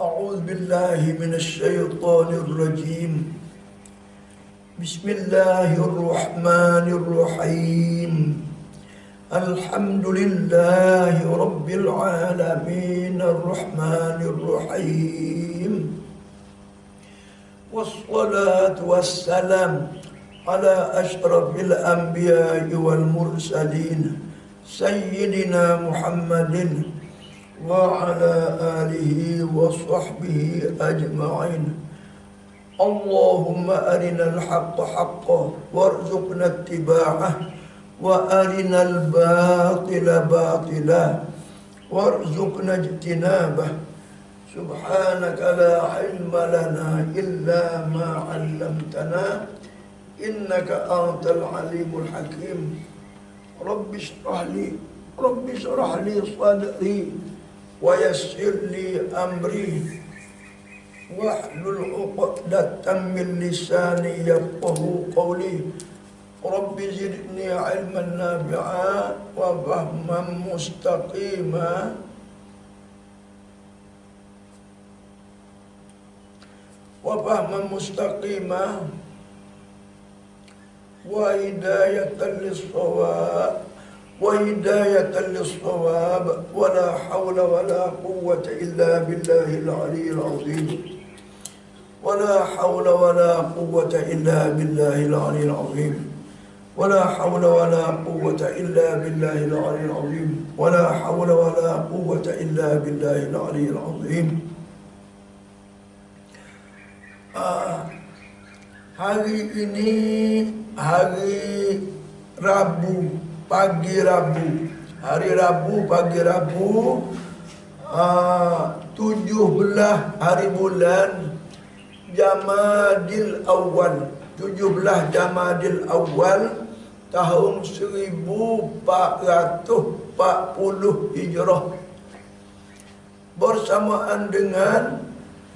أعوذ بالله من الشيطان الرجيم. بسم الله الرحمن الرحيم. الحمد لله رب العالمين الرحمن الرحيم. والصلاة والسلام على أشرف الأنبياء والمرسلين سيدنا محمد وعلى آله وصحبه أجمعين. اللهم أرنا الحق حقا وارزقنا اتباعه وأرنا الباطل باطلا وارزقنا اجتنابه. سبحانك لا علم لنا إلا ما علمتنا إنك أنت العليم الحكيم. رب اشرح لي صدري ويسر لي أمري واحلل عقدة من لساني يفقهوا قولي. رب زدني علما نافعا وفهما مستقيما وهداية للصواب ولا حول ولا قوة إلا بالله العلي العظيم. ولا حول ولا قوة إلا بالله العلي العظيم. ولا حول ولا قوة إلا بالله العلي العظيم. ولا حول ولا قوة إلا بالله العلي العظيم. Hari ini hari Rabu, pagi Rabu. Hari Rabu, pagi Rabu, 17 hari bulan Jamadil Awal. 17 Jamadil Awal tahun 1440 Hijrah. Bersamaan dengan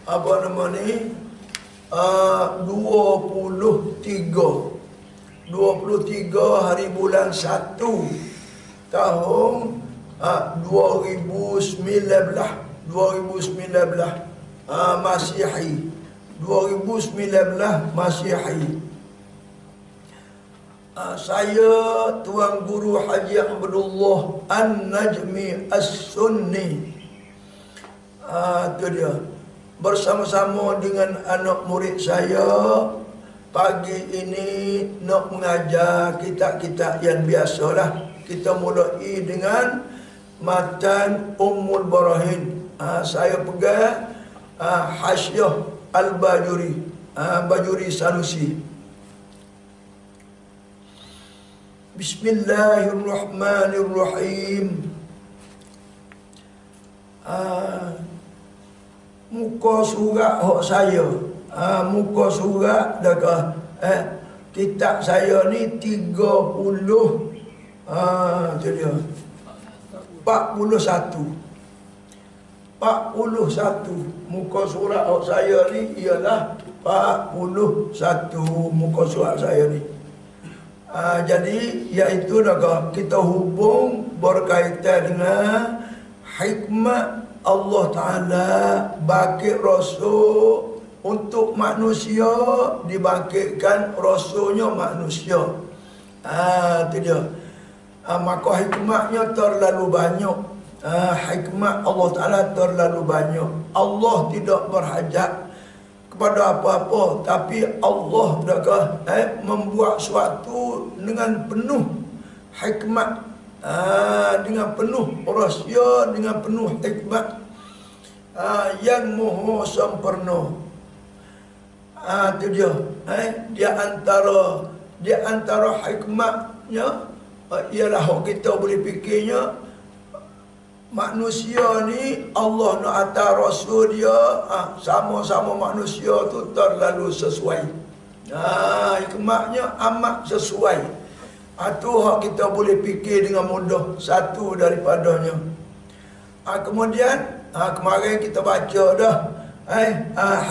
apa nama ni? 23 hari bulan 1 tahun 2019 Masihi. 2019 Masihi. Saya Tuan Guru Haji Abdullah An-Najmi As-Sunni, itu dia, bersama-sama dengan anak murid saya pagi ini nak mengajar kitab-kitab yang biasalah. Kita mulai dengan matan Ummul Barahin. Saya pegang Hasyiah Al-Bajuri, Bajuri Sanusi. Bismillahirrahmanirrahim. Muka surat hak saya, muka surat dekat kitab saya ni 30 tu dia 41 muka surat hak saya ni ialah 41 muka surat saya ni. Jadi iaitu kita hubung berkaitan dengan hikmat Allah Ta'ala bangkit Rasul untuk manusia, dibangkitkan Rasulnya manusia. Itu dia. Maka hikmatnya terlalu banyak. Hikmat Allah Ta'ala terlalu banyak. Allah tidak berhajat kepada apa-apa, tapi Allah membuat suatu dengan penuh hikmat, dengan penuh rahsia, dengan penuh hikmat, yang maha sempurna. Itu dia. Di antara hikmatnya ialah kita boleh fikirnya, manusia ni Allah nak hantar Rasul dia, sama-sama manusia tu terlalu sesuai. Hikmatnya amat sesuai. Itu hak kita boleh fikir dengan mudah, satu daripadanya. Kemudian kemarin kita baca dah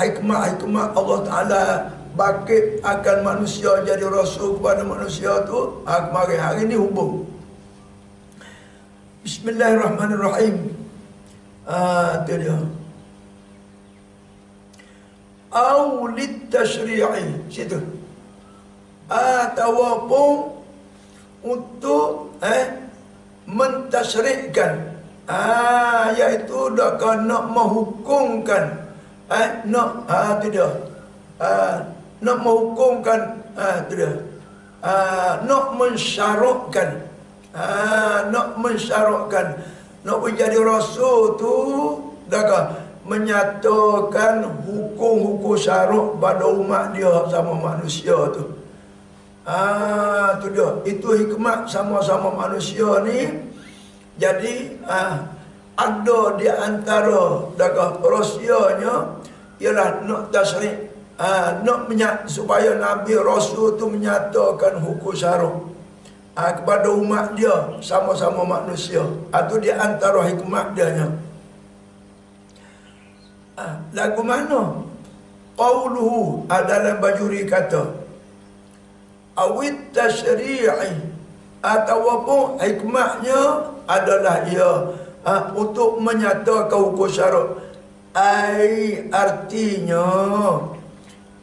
hikmat Allah Ta'ala bangkit akan manusia jadi Rasul kepada manusia tu. Kemarin, hari ni hubung. Bismillahirrahmanirrahim. Itu dia. au litashri'i, situ. Ataupun untuk mentasyrikkan, iaitu dak nak menghukumkan, tidak, nak menghukumkan, tidak, nak mensyaratkan, nak menjadi rasul tu dak menyatakan hukum-hukum syarat pada umat dia sama manusia tu. Tu dia. Itu hikmat sama-sama manusia ni. Jadi ada di antara rahsianya ialah nak tasyrik, supaya Nabi Rasul tu menyatakan hukum syarat kepada umat dia sama-sama manusia. Itu di antara hikmat dia nya. Lagu mana? Qauluhu, dalam Bajuri kata, awit tasyri'i, ataupun hikmahnya adalah ia untuk menyatakan hukum syarat. Artinya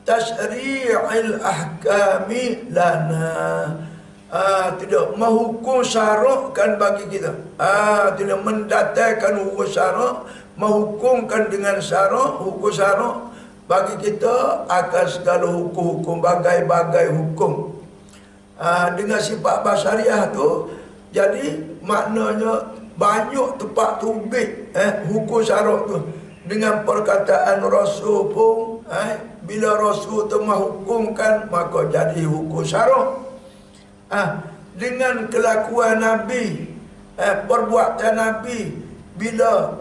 tasyri'il ahkami lana, tidak menghukum syaratkan bagi kita, tidak mendatangkan hukum syarat, menghukumkan dengan syarat, hukum syarat bagi kita akan segala hukum-hukum, bagai-bagai hukum. Dengan sifat basyariah tu, jadi maknanya banyak tempat tubik hukum syarat tu. Dengan perkataan Rasul pun, bila Rasul tu menghukumkan, maka jadi hukum syarat. Dengan kelakuan Nabi, perbuatan Nabi, bila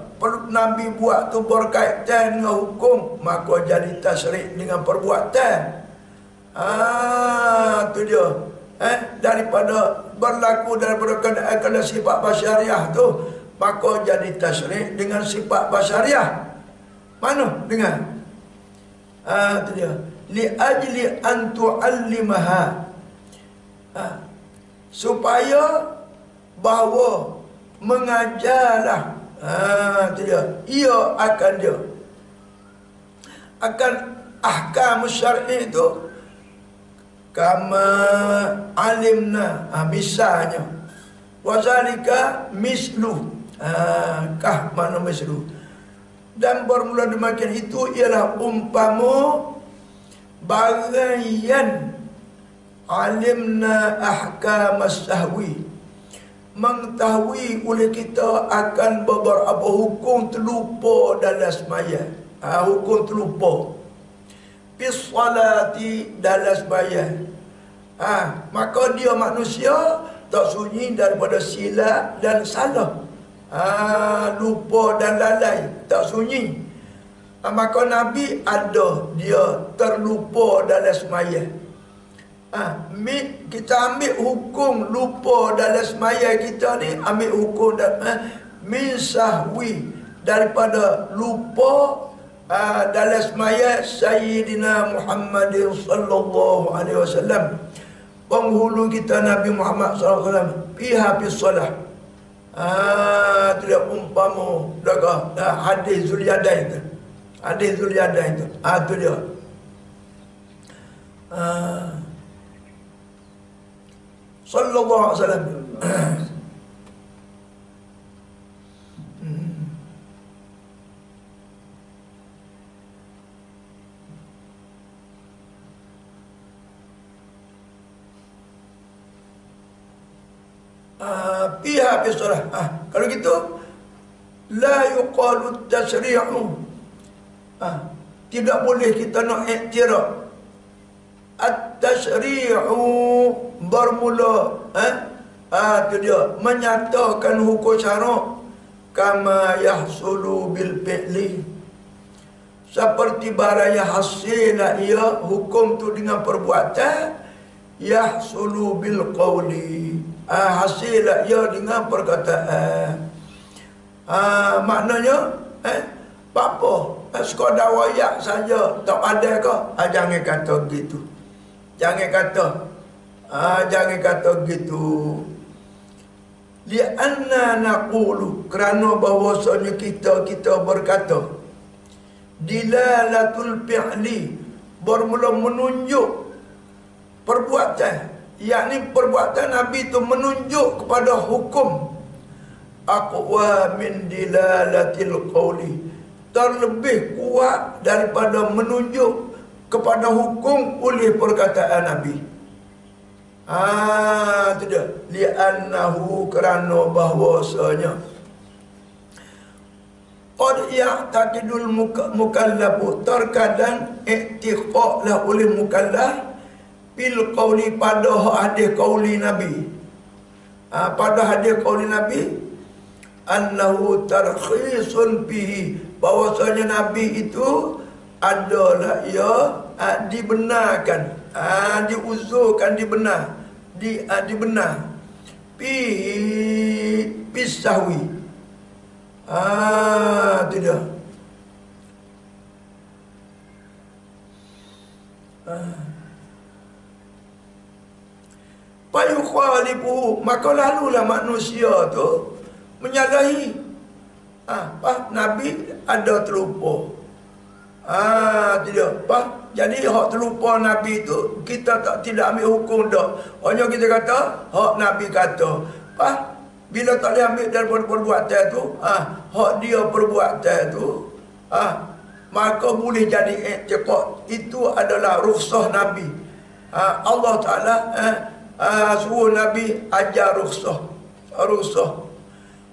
Nabi buat tu berkaitan dengan hukum, maka jadi tasyrik dengan perbuatan. Tu dia. Daripada berlaku daripada keadaan sifat basyariah tu, maka jadi tasyrik dengan sifat basyariah. Mana? Dengar. Tu dia. Li ajli an tu'allimaha. Supaya bahawa mengajarlah, tu dia. Ia akan dia. Akan ahkam syar'i itu kama alimna, misalnya. Wazalika mislu. Kah mana mislu? Dan bermula demikian itu ialah umpama bagian alimna ahkam as-sahwi, mengetahui oleh kita akan beberapa hukum terlupa dalam sembahyang. Hukum terlupa bis salati, dalam sembahyang. Maka dia manusia tak sunyi daripada silap dan salah, lupa dan lalai, tak sunyi. Maka Nabi ada dia terlupa dalam sembahyang. Kita ambil hukum lupa dalam sembahyang kita ni, ambil hukum min sahwi, daripada lupa dalam sembahyang Sayyidina Muhammadin sallallahu alaihi wasallam, penghulu kita Nabi Muhammad sallallahu alaihi wasallam, fiha bis salah. Tidak umpama hadis Zulyadain tu. Hadis Zulyadain tu. Tu dia. Sallallahu alaihi wasallam. Pihak bisalah. Kalau gitu la yuqalu tasyri'u. Tidak boleh kita nak iktiraf. At-tasyri'u bermula tu dia menyatakan hukum syarak kama yahsulu bil fi'li, seperti barang yang hasil ia hukum tu dengan perbuatan, yahsulu bil qawli, hasil ia dengan perkataan. Maknanya apa? Sekadar wayak saja tak ada ke? Jangan kata gitu. Jangan kata gitu. Li'anna naqulu, kerana bahwasanya kita berkata dilalatul fi'li, bermula menunjuk perbuatan, yakni perbuatan Nabi itu menunjuk kepada hukum, aqwa min dilalatil qawli, terlebih kuat daripada menunjuk kepada hukum oleh perkataan Nabi. Tidak. Li'annahu, kerana bahwasanya qad ya'taqidul mukallafu, terkadang i'tiqadlah oleh mukallaf bil qawli, pada hadis qauli Nabi, pada hadis qauli Nabi, annahu tarkhisun bihi, bahwasanya Nabi itu adalah ia dibenarkan, diuzurkan, dibenar, dibenar pisahwi. Tidak. Payukhalifu, maka lalulah manusia tu menyalahi. Nabi ada terlupa. Tidak. Jadi hak terlupa Nabi itu kita tidak ambil hukum dah. Hanya kita kata hak Nabi kata. Bila tak boleh ambil daripada perbuatan tu, hak dia perbuatan tu, maka boleh jadi i'tiqad itu adalah rukhsah Nabi. Allah Taala suruh Nabi ajar rukhsah.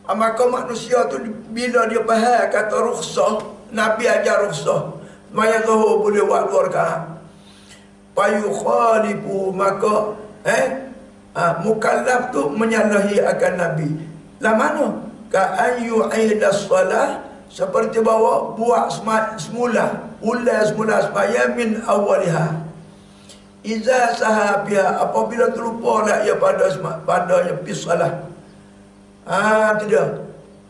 Maka manusia tu bila dia faham kata rukhsah, Nabi ajar rukhsah, maya zuhur boleh buat 2 rakaat. Payukhalifu, maka mukallaf tu menyalahi akan Nabi. Lah mana? Ka ayyu'idas salah, seperti bawa buat semula, ulang semula sembahyang min awaliha. Iza sahabiha, apabila terlupa lah ia padanya pisalah. Tidak.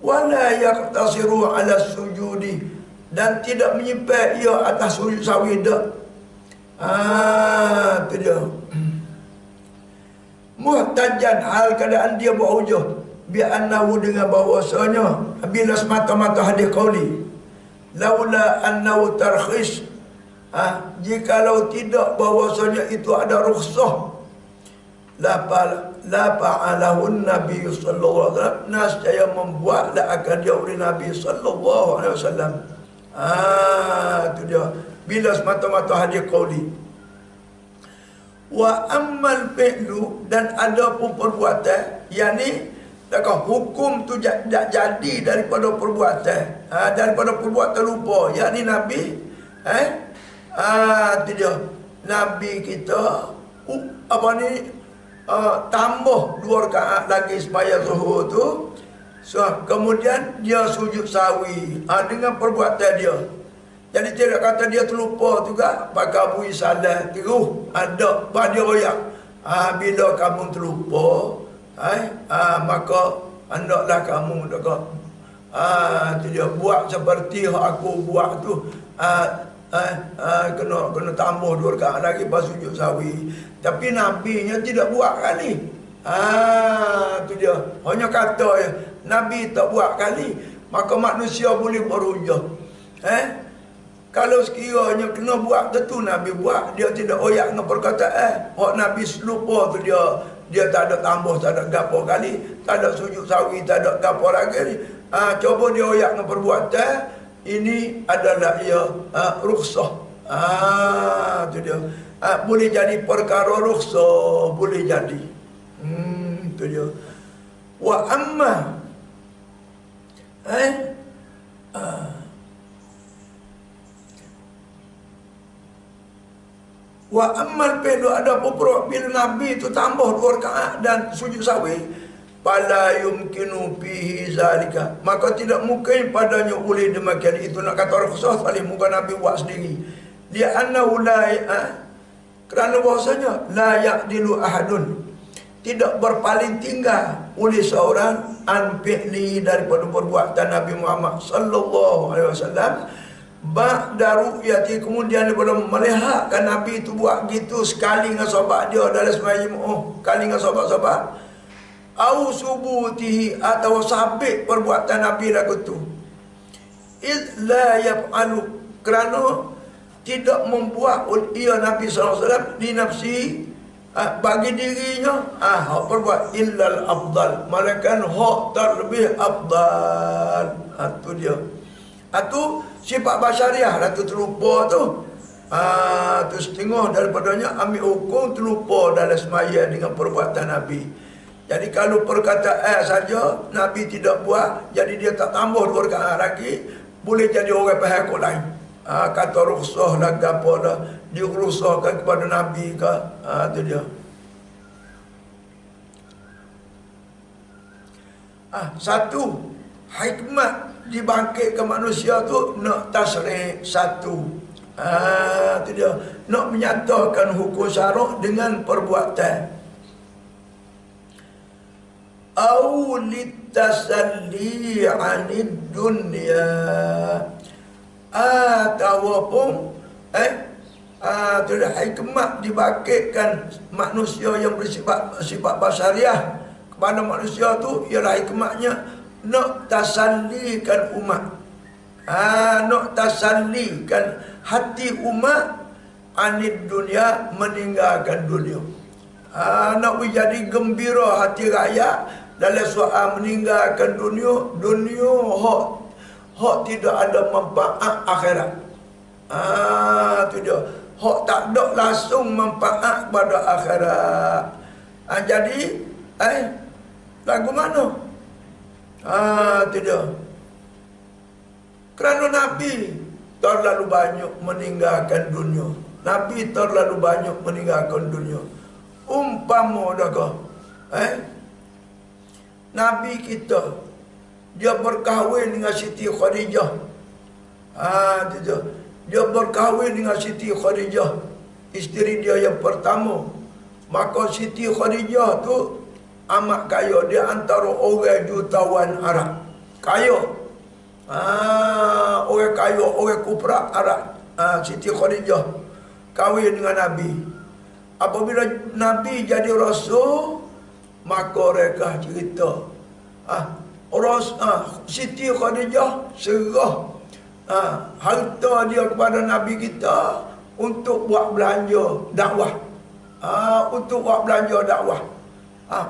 Wala yaqtasiru ala sujudi, dan tidak menyimpan ia atas sujud sawi dak. Tidak. Muhtajan, hal keadaan dia buat hujah bi annahu, dengan bahwasanya bila semata-mata hadis qauli, laula annahu tarkhis, jikalau tidak bahwasanya itu ada rukhsah, la fa'alahun Nabi sallallahu alaihi wasallam, nascaya membuatlah akan dia oleh Nabi sallallahu alaihi wasallam. Itu dia bila semata-mata hadis qauli. Wa ammal fi'lu, dan ada pun perbuatan, yakni hukum tu tak jadi daripada perbuatan, daripada perbuatan lupa, yakni Nabi tidak, Nabi kita tambah 2 rakaat lagi sembahyang zuhur tu, kemudian dia sujud sawi dengan perbuatan dia. Jadi tidak kata dia terlupa juga, pakai bui salat terus ada pada royak. Bila kamu terlupa, maka hendaklah kamu tidak buat seperti aku buat tu. Kena tambah 2 rakaat lagi pas sujud sawi. Tapi Nabi-nya tidak buat kali. Itu dia. Hanya kata ya, Nabi tak buat kali, maka manusia boleh berhujah. Kalau sekiranya kena buat, tentu Nabi buat. Dia tidak oyak dengan perkataan. Hak Nabi lupa tu dia tak ada tambah, tak ada gapo kali, tak ada sujud sawi, tak ada gapo lagi. Coba dia oyak dengan perbuatan, ini adalah ia rukhsah. Itu dia. Boleh jadi perkara rukhsah, boleh jadi. Itu dia. Wa amma wa ammal fi'lu, ada pupuruk bila Nabi itu tambah 2 rakaat dan sujud sawi, fala yumkinu fihi zalika, maka tidak mungkin padanya oleh demikian itu. Nak kata rukhsah paling muka Nabi buat sendiri. Dia annahu la, kerana bahasanya la ya'dilu ahadun, tidak berpaling tinggal oleh seorang an fi'li, daripada perbuatan Nabi Muhammad sallallahu alaihi wasallam, ba'da ru'yati, kemudian daripada melihatkan Nabi itu buat gitu sekali dengan sahabat dia dalam sembahyang kali dengan sahabat-sahabat, au subutihi, atau sabit perbuatan Nabi lagu tu, id la yaf'alu, kerana tidak membuat ia Nabi SAW dinafsi bagi dirinya hak perbuat illal afdal, malaikat hak terlebih afdal. Tu dia. Tu sifat basyariah lah tu terlupa tu. Tu setengah daripadanya ambil hukum terlupa dalam semaya dengan perbuatan Nabi. Jadi kalau perkataan saja Nabi tidak buat, jadi dia tak tambah 2 rakaat lagi, boleh jadi orang faham kok lain. Kata rukhsah lah ke apa dah, dirukhsahkan kepada Nabi ke. Tu dia. Satu hikmat dibangkitkan manusia tu nak tasrih satu. Tu dia, nak menyatakan hukum syarak dengan perbuatan. Au litasalli 'anid dunya. Ataupun tu dia, hikmat dibangkitkan manusia yang bersifat basyariah kepada manusia tu ialah hikmatnya nak tasallikan umat. Nak tasallikan hati umat anid dunia, meninggalkan dunia. Nak menjadi gembira hati rakyat dalam soal meninggalkan dunia hak tidak ada manfaat akhirat. Tu dia, hak tak ada langsung manfaat pada akhirat. Jadi lagu mana? Tu dia. Kerana Nabi terlalu banyak meninggalkan dunia. Nabi terlalu banyak meninggalkan dunia. Umpama dah Nabi kita dia berkahwin dengan Siti Khadijah. Dia berkahwin dengan Siti Khadijah, isteri dia yang pertama. Maka Siti Khadijah tu amat kaya, dia antara orang jutawan Arab. Kaya. Orang kaya, orang kuprak Arab. Siti Khadijah kahwin dengan Nabi. Apabila Nabi jadi rasul, maka mereka cerita Siti Khadijah serah harta dia kepada Nabi kita untuk buat belanja dakwah. Untuk buat belanja dakwah.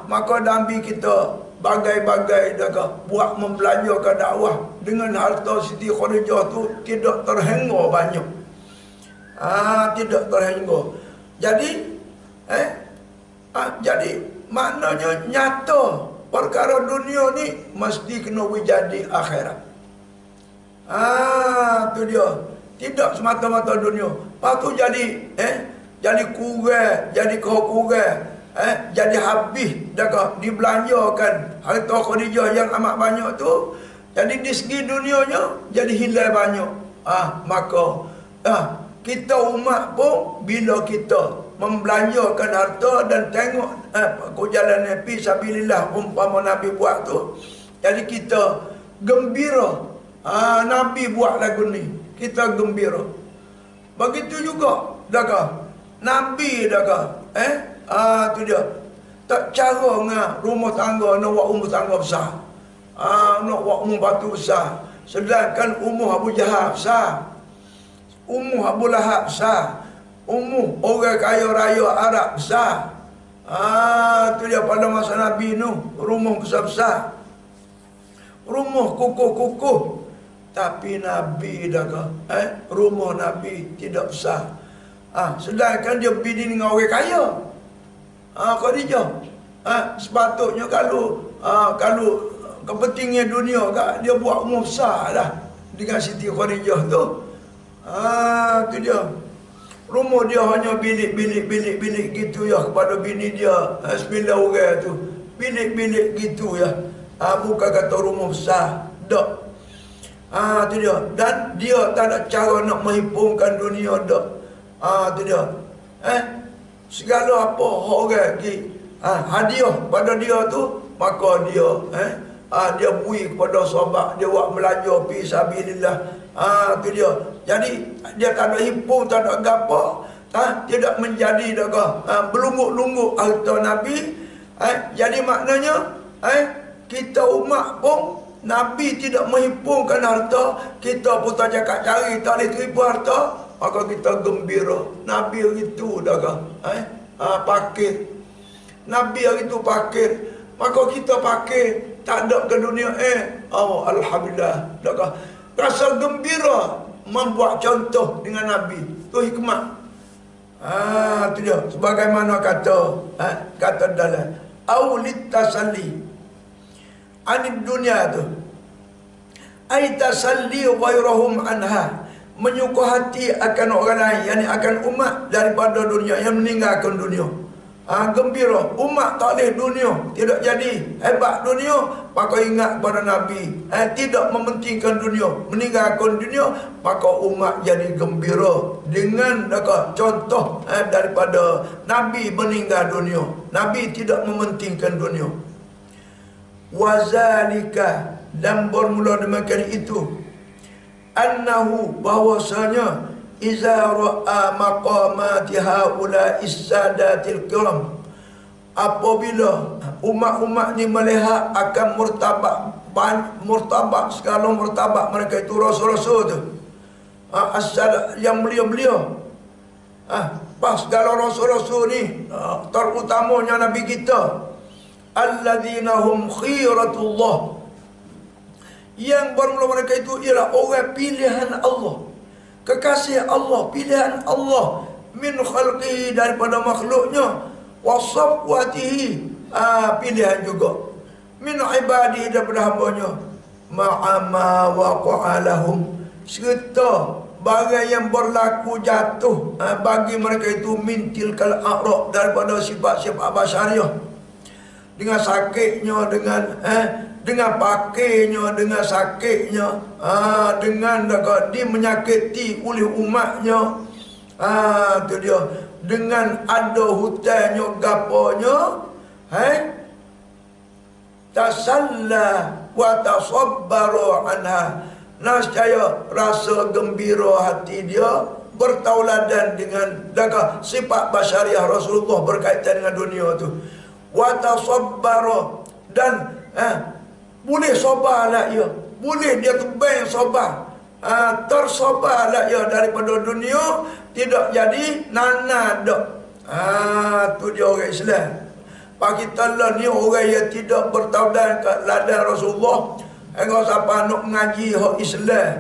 Maka Nabi kita bagai-bagai buat membelanjakan dakwah dengan harta Siti Khadijah tu tidak terhingga banyak. Tidak terhingga. Jadi jadi maknanya nyata perkara dunia ni mesti kena jadi akhirat. Tu dia. Tidak semata-mata dunia. Lepas tu jadi kurang, jadi kurang, jadi habis dah dibelanjakan harta Khadijah yang amat banyak tu. Jadi di segi dunianya jadi hilang banyak. Maka kita umat pun bila kita membelanjakan harta dan tengok jalan Nabi sabilillah umpama Nabi buat tu, jadi kita gembira. Nabi buat lagu ni, kita gembira. Begitu juga Nabi tu dia tak cara dengan rumah tangga nak buat rumah tangga besar, nak buat rumah batu besar, sedangkan umur Abu Jahal besar, umur Abu Lahab besar, umur orang kaya raya Arab besar. Tu dia pada masa Nabi tu rumah besar-besar, rumah kukuh-kukuh. Tapi Nabi rumah Nabi tidak besar. Sedangkan dia bini dengan orang kaya. Khadijah. Sepatutnya kalau kepentingan dunia dia buat rumah besar lah dengan Siti Khadijah tu. Tu dia. Rumah dia hanya bilik gitu ya kepada bini dia 9 orang tu. Bilik gitu ya. Bukan kata rumah besar. Tak. Tu dia. Dan dia tak ada cara nak menghimpunkan dunia dak. Tu dia. Segala apa orang pergi hadiah pada dia tu, maka dia dia beri kepada sahabat, dia buat belajar fi sabilillah. Tu dia. Jadi dia tak ada himpun, tak ada gapo, tidak menjadi berlungguk-lungguk harta Nabi. Jadi maknanya kita umat pun Nabi tidak menghimpunkan harta, kita pun tak cakap cari, tak boleh terima harta, maka kita gembira. Nabi hari itu dah kah? Pakir. Nabi hari itu pakir, maka kita pakir, tak ada ke dunia. Alhamdulillah, dah kah? Rasa gembira membuat contoh dengan Nabi. Tu hikmah. Tu dia. Sebagaimana kata dalam aulit tasalli anid dunia tu, ay tasalli ghairahum anha, menyuka hati akan orang lain, yakni akan umat daripada dunia, yang meninggalkan dunia. Gembira, umat tak boleh dunia, tidak jadi hebat dunia, maka ingat pada Nabi, tidak mementingkan dunia, meninggalkan dunia, maka umat jadi gembira dengan contoh daripada Nabi meninggal dunia. Nabi tidak mementingkan dunia. Wazalika, dan bermula demikian itu, annahu, bahwasanya, iza ra'a maqamati haula is-sadatil kiram, apabila umat-umat ni melihat akan murtabak segala murtabak mereka itu rasul-rasul tu, yang belia-belia, segala rasul-rasul ni, terutamanya Nabi kita, alladzina hum khiratullah, yang bermula mereka itu ialah orang pilihan Allah, kekasih Allah, pilihan Allah, min khalqihi, daripada makhluknya, wasafwatihi, pilihan juga, min ibadihi, daripada hambanya, ma'ama waqa'alahum, serta barang yang berlaku jatuh bagi mereka itu, min tilkal a'raq, daripada sifat-sifat basyariah, dengan sakitnya, dengan pakainya, dengan sakitnya, dengan menyakiti oleh umatnya, tu dia, dengan ada hutannya, gaponya, tasalla wa tasabbaru anha, nascaya rasa gembira hati dia, bertauladan dengan sifat basyariah Rasulullah berkaitan dengan dunia tu, wa tasabbaru, dan boleh sabarlah ia, boleh dia tebang sabar, tersabarlah ia daripada dunia, tidak jadi nana dak. Tu dia orang Islam. Pak kita lah ni orang yang tidak bertaudan ke ladang Rasulullah. Engkau siapa nak mengaji hak Islam,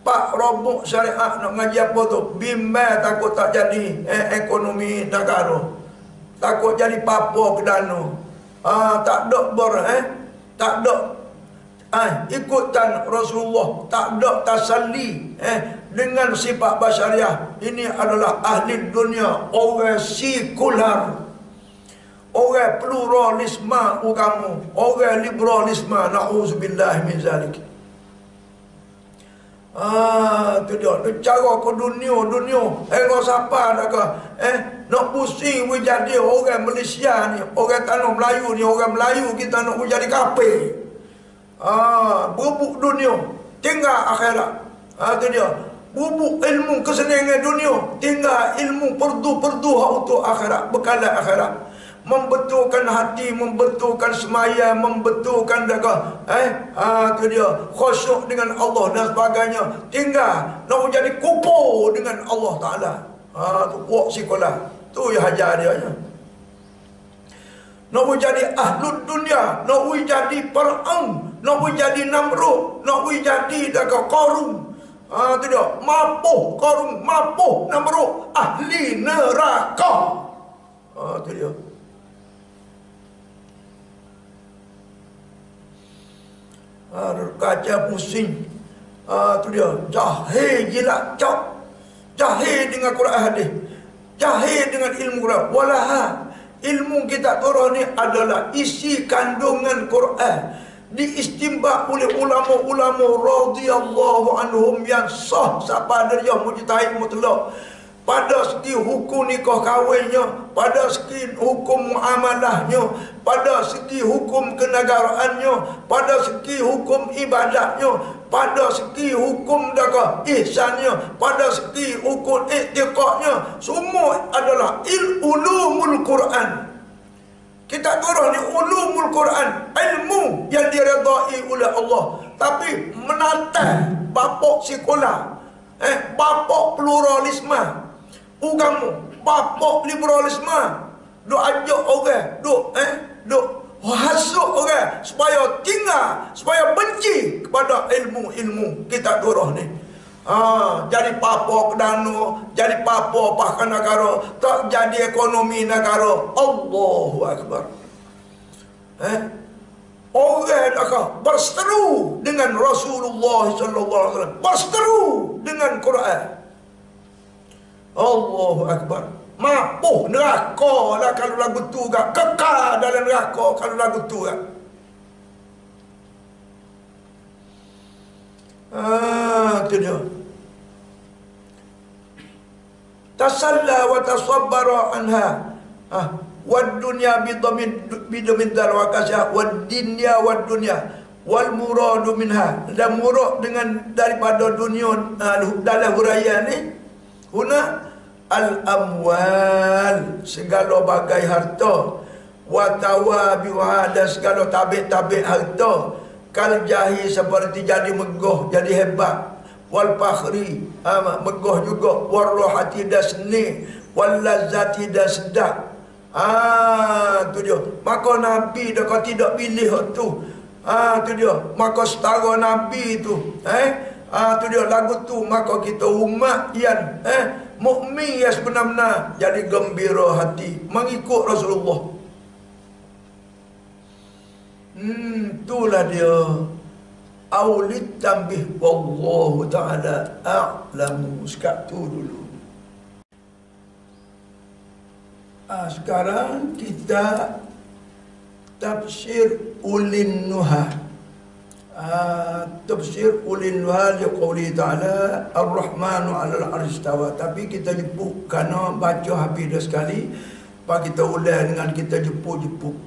pak robok syariat, nak mengaji apa tu, bimbang takut tak jadi ekonomi negara, takut jadi papa ke dana, tak ada tak ada ikutan Rasulullah, tak ada tasalli dengan sifat basyariah. Ini adalah ahli dunia, orang sekular, orang pluralisme agama, orang liberalisme, na'udzubillah min zalik. Tu dia, cara ke dunia, engkau siapa nak nak pusing jadi orang Malaysia ni, orang tanah Melayu ni, orang Melayu kita nak jadi kafir. Bubuk dunia, tinggal akhirat. Tu dia, bubuk ilmu kesenangan dunia, tinggal ilmu perdu hak untuk akhirat, bekalan akhirat. Membetulkan hati, membetulkan semayang, membetulkan tu dia, khusyuk dengan Allah dan sebagainya. Tinggal nak jadi kupu dengan Allah Ta'ala. Tu kuat sekolah. Tu yang hajar dia. Nak jadi ahlul dunia, nak jadi Fir'aun, nak jadi Namrud, nak jadi Qarun. Tu dia, mapuh Qarun, mapuh Namrud, ahli neraka. Tu dia. Kaca pusing. Tu dia, jahil jilat cok, jahil dengan Quran hadis, jahil dengan ilmu Quran. Walaha, ilmu kita turun ni adalah isi kandungan Quran, diistimbat oleh ulama-ulama radhiyallahu anhum yang sah, siapa dari yang mujtahid mutlak, pada segi hukum nikah kahwinnya, pada segi hukum muamalahnya, pada segi hukum kenegaraannya, pada segi hukum ibadatnya, pada segi hukum ihsannya, pada segi hukum i'tiqadnya, semua adalah ulumul Quran. Kita turun ni ulumul Quran, ilmu yang diredai oleh Allah. Tapi menata bapok sekolah, bapok pluralisme, agama, bapok liberalisme, duk ajak orang, duk hasuk orang supaya tinggal, supaya benci kepada ilmu-ilmu kita turun ni. Jadi papa kedana, jadi papa bahkan negara, tak jadi ekonomi negara. Allahu Akbar. Orang dah berseteru dengan Rasulullah sallallahu alaihi wasallam, berseteru dengan Quran. Allahu Akbar. Mapuh neraka lah kalau lagu tu gak, kekal dalam neraka kalau lagu tu gak. Itu dia. Tasalla wa tasabbara anha. Wad dunya bidamin dal wa kasya wad dunya wad dunya wal muradu minha. Dan murad dengan daripada dunia dalam huraian ni huna al amwal, segala bagai harta, wa tawabi wa ada segala tabik-tabik harta, kal jahi seperti jadi megah, jadi hebat, wal fakhri megah juga, wal rohati dasni, wal lazati dasdak. Tu dia. Maka Nabi dah kau tidak pilih tu. Tu dia. Maka setara Nabi tu. Tu dia lagu tu. Maka kita umat yang mukmin yang sebenar-benar jadi gembira hati mengikut Rasulullah. Itulah dia. Aulid tambih wallahu ta'ala a'lamu. Sekat tu dulu. Sekarang kita tafsir Ulin Nuha. Tafsir Ulin Nuha liqauli ta'ala Ar-Rahmanu 'alal 'arsy istawa. Tapi kita jepuk kerana baca habis dah sekali. Pak kita ulang dengan kita jepuk-jepuk.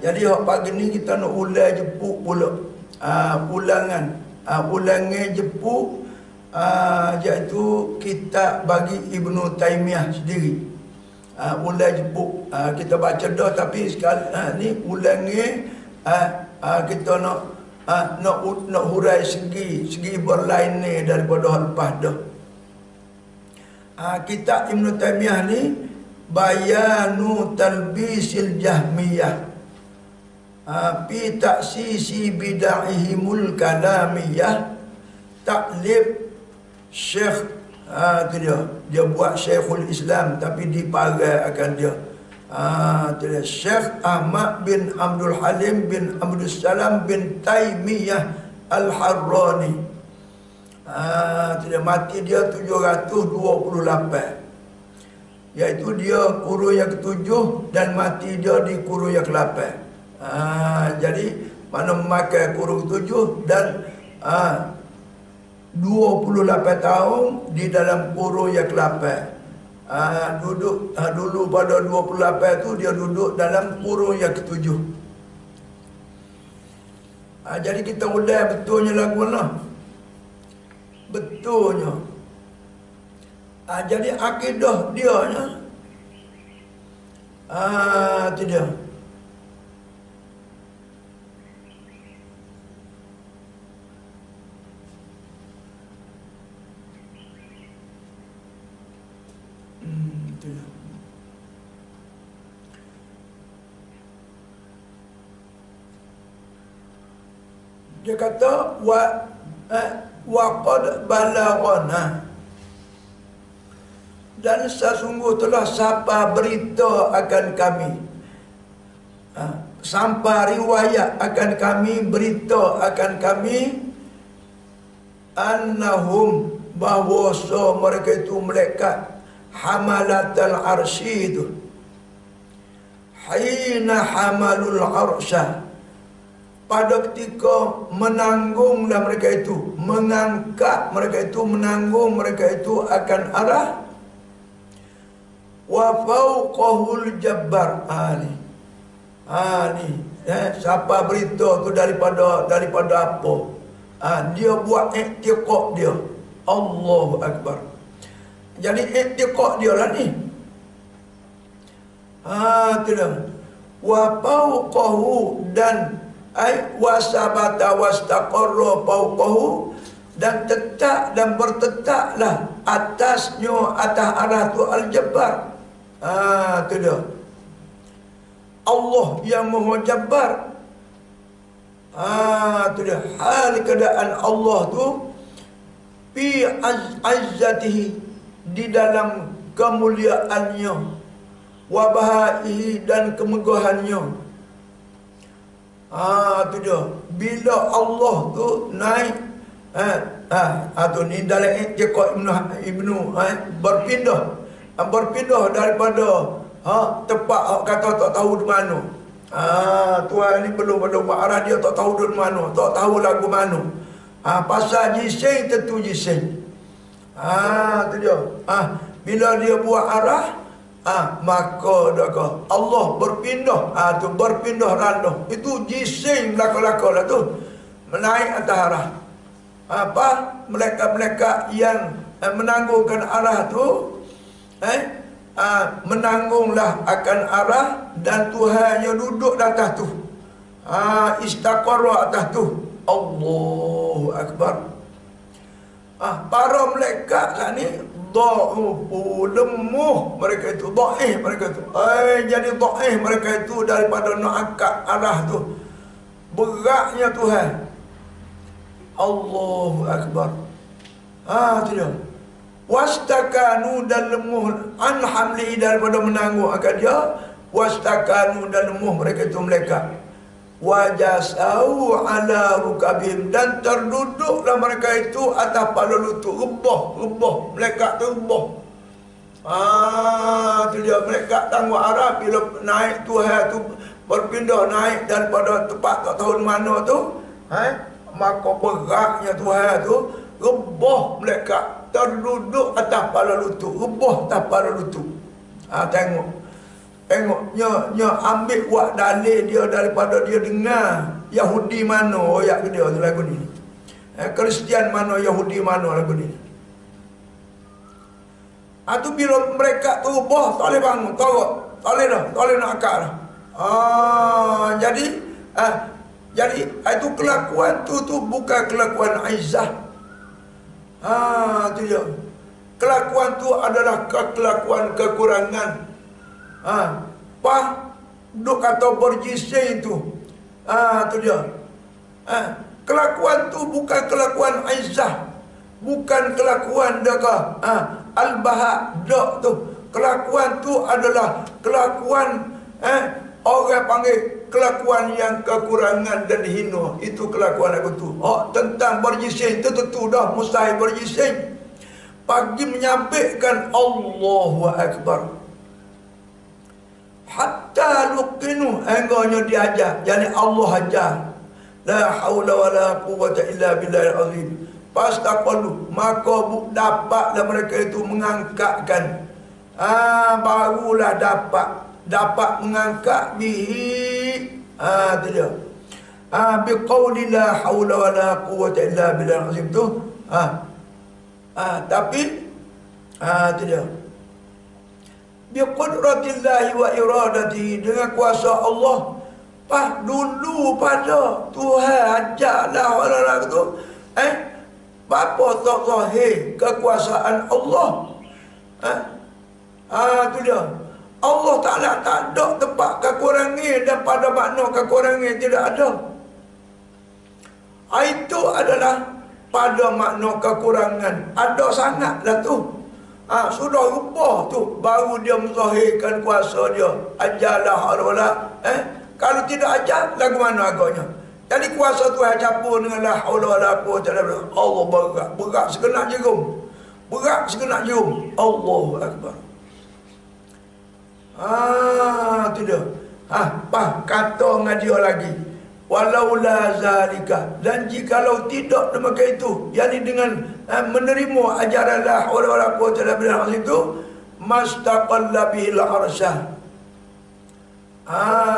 Jadi pagi ni kita nak ulang jepuk pula. Ulangan jepuk, iaitu kita bagi Ibnu Taimiyah sendiri. Ulang jepuk kita baca dah, tapi sekali ni ulangnya kita nak hurai segi berlain ni daripada lepas dah. Kitab Ibnu Taimiyah ni Bayanu Talbisil Jahmiyah fi taksisi bid'ahimul kalamiyah, taklif Syekh. Tu dia buat Syekhul Islam tapi diparai akan dia. Tu dia Syekh Ahmad bin Abdul Halim bin Abdul Salam bin Taimiyah Al-Harrani. Tu dia mati dia 728. Iaitu dia kurun yang ke-7 dan mati dia di kurun yang ke-8. Jadi mana memakai kurun ke-7 dan 28 tahun di dalam kurun yang ke-8. Duduk dulu pada 28 tu dia duduk dalam kurun yang ke-7. Jadi kita ulang betulnya lagu mana? Betulnya. Jadi akidah dia nya. Itu dia. Dia kata wa qad balaghana, dan sesungguh telah sampai berita akan kami, sampai riwayat akan kami, berita akan kami, annahum, bahawa mereka itu malaikat hamalatul arsy itu, hina hamalul arsy, pada ketika menanggunglah mereka itu, mengangkat mereka itu, menanggung mereka itu akan arah wa fauqahul jabbar. Siapa berita tu daripada apa? Dia buat i'tiqad dia. Allahu Akbar. Jadi i'tiqad dia lah ni. Tu dah. wa fawqahu dan wasabata wastaqarra fawqahu, dan tetap dan bertetaplah atasnya, atas arah tu Al-Jabbar. Tu dia. Allah yang Maha Jabbar. Tu dia. Hal keadaan Allah tu fi azzatihi, di dalam kemuliaannya, wa bahaihi, dan kemegahannya. Tu dia. Bila Allah tu naik, tu ni dalam Iqtiqa Ibnu berpindah daripada tempat kata tak tahu di mana. Tuan ni belum buat arah dia tak tahu di mana, tak tahu lagu mana. Pasal jising tentu jising. Tu dia. Bila dia buat arah, maka Allah berpindah. Tu berpindah randah. Itu jising belaka-belaka lah tu. Menaik atas arah. Mereka-mereka yang menanggungkan arah tu, menanggunglah akan arah, dan Tuhan yang duduk di atas tu, istaqarra atas tu. Allahu Akbar. Para malaikat saat ni dha'ufu, lemah mereka itu, dhaif mereka itu. Jadi dhaif mereka itu daripada nak angkat arah tu. Beratnya Tuhan. Allahu Akbar. Tu dia. Wastakanu, dan lemah an hamli, daripada menanggung akan dia. Wastakanu, dan lemah mereka itu malaikat. Wajasau ala rukabim, dan terduduklah mereka itu atas kepala lutut. Rebah malaikat tu rebah. Tu dia. Malaikat tangguh arah bila naik Tuhan tu berpindah naik daripada tempat tak tahu di mana tu, maka beratnya Tuhan tu, rebah malaikat terduduk atas kepala lutut. Rebah atas kepala lutut. Tengok nya ambil buat dalil dia daripada dia dengar Yahudi mana ayat dia lagu ni. Kristian mana, Yahudi mana lagu ni. Tu bila mereka tu rebah, tak boleh bangun, tak boleh dah, tak boleh nak akak dah. Jadi itu kelakuan tu bukan kelakuan Aizah. Tu dia. Kelakuan tu adalah kelakuan kekurangan. Duk kata berjising tu. Tu dia. Kelakuan tu bukan kelakuan Aizah. Bukan kelakuan daka Al-Baha dak tu. Kelakuan tu adalah kelakuan orang panggil kelakuan yang kekurangan dan hina. Itu kelakuan aku tu. Tentang berjising tentu dah mustahil berjising. Pagi menyampaikan Allahu Akbar. Hatta luqinu, enggaknya diajar. Yani Allah ajar. La haula wala quwwata illa billahil azim. Pastaqalu, maka dapatlah mereka itu mengangkatkan. Barulah dapat mengangkat bihi. Tu dia. Biqauli la haula wala quwwata illa billahil azim tu. Tapi tu dia. Biqudratillahi wa iradatihi, dengan kuasa Allah. Dulu pada Tuhan ajarlah orang tu, apa tak zahir kekuasaan Allah. Tu dia. Allah Ta'ala tak ada tempat kekurangan, dan pada makna kekurangan tidak ada. Itu adalah pada makna kekurangan. Ada sangatlah tu. Sudah rubah tu, baru dia menzahirkan kuasa dia. Ajarlah Allah. Kalau tidak ajar, lagu mana agaknya? Jadi kuasa Tuhan campur dengan la haula wala quwwata illa billah. Allah berat sekenak jerum. Berat sekenak jerum. Allahu Akbar. Tu dia. Kata dengan dia lagi. Walaula zalika, dan jikalau tidak demikian itu, yakni dengan menerima ajaran la haula wala quwwata illa billah itu, mastaqalla bil arsyah.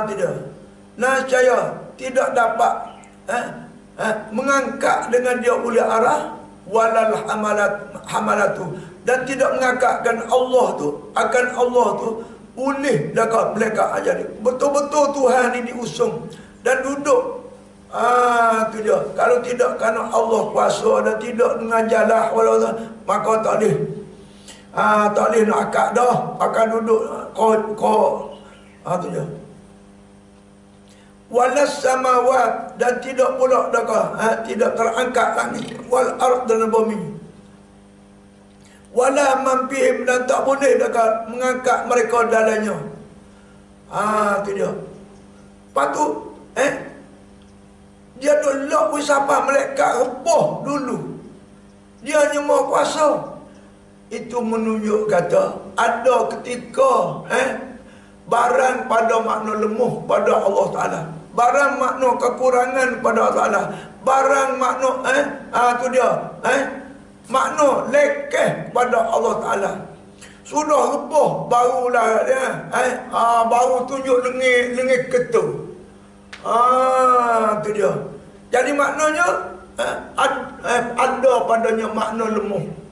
Tidak. Nascaya tidak dapat mengangkat dengan dia oleh arah walal hamalatu, dan tidak mengangkatkan Allah tu akan Allah tu Ulih dekat mereka ajar dia. Betul-betul Tuhan ni diusung dan duduk. Tu dia. Kalau tidak kerana Allah kuasa dan tidak dengan jalah wala maka tak boleh. Tak boleh nak akad dah. Akan duduk tu dia. Walas samawat, dan tidak pula dakah tidak terangkat langit wal ard dan bumi. Wala man fihim, dan tak boleh dakah mengangkat mereka dalamnya. Tu dia. Patu dia duk lock pun siapa malaikat rebah dulu. Dia hanya mahu kuasa. Itu menunjuk kata ada ketika barang pada makna lemah pada Allah Ta'ala, barang makna kekurangan pada Allah Ta'ala, barang makna tu dia makna lekeh pada Allah Ta'ala. Sudah rebah barulah dia baru tunjuk lengit ketu. Tu dia. Jadi maknanya ada padanya makna lemah.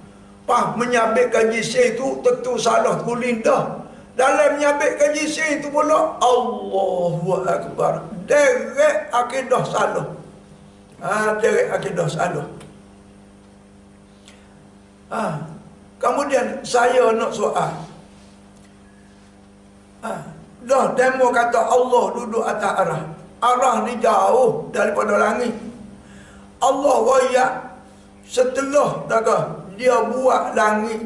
Menyabitkan jisir itu tentu salah kulindah. Dalam menyabitkan jisir itu pula Allahu Akbar. Derek akidah salah. Derek akidah salah. Kemudian saya nak soal. Dah demo kata Allah duduk atas arah. Arah ni jauh daripada langit. Allah royak setelah dia buat langit,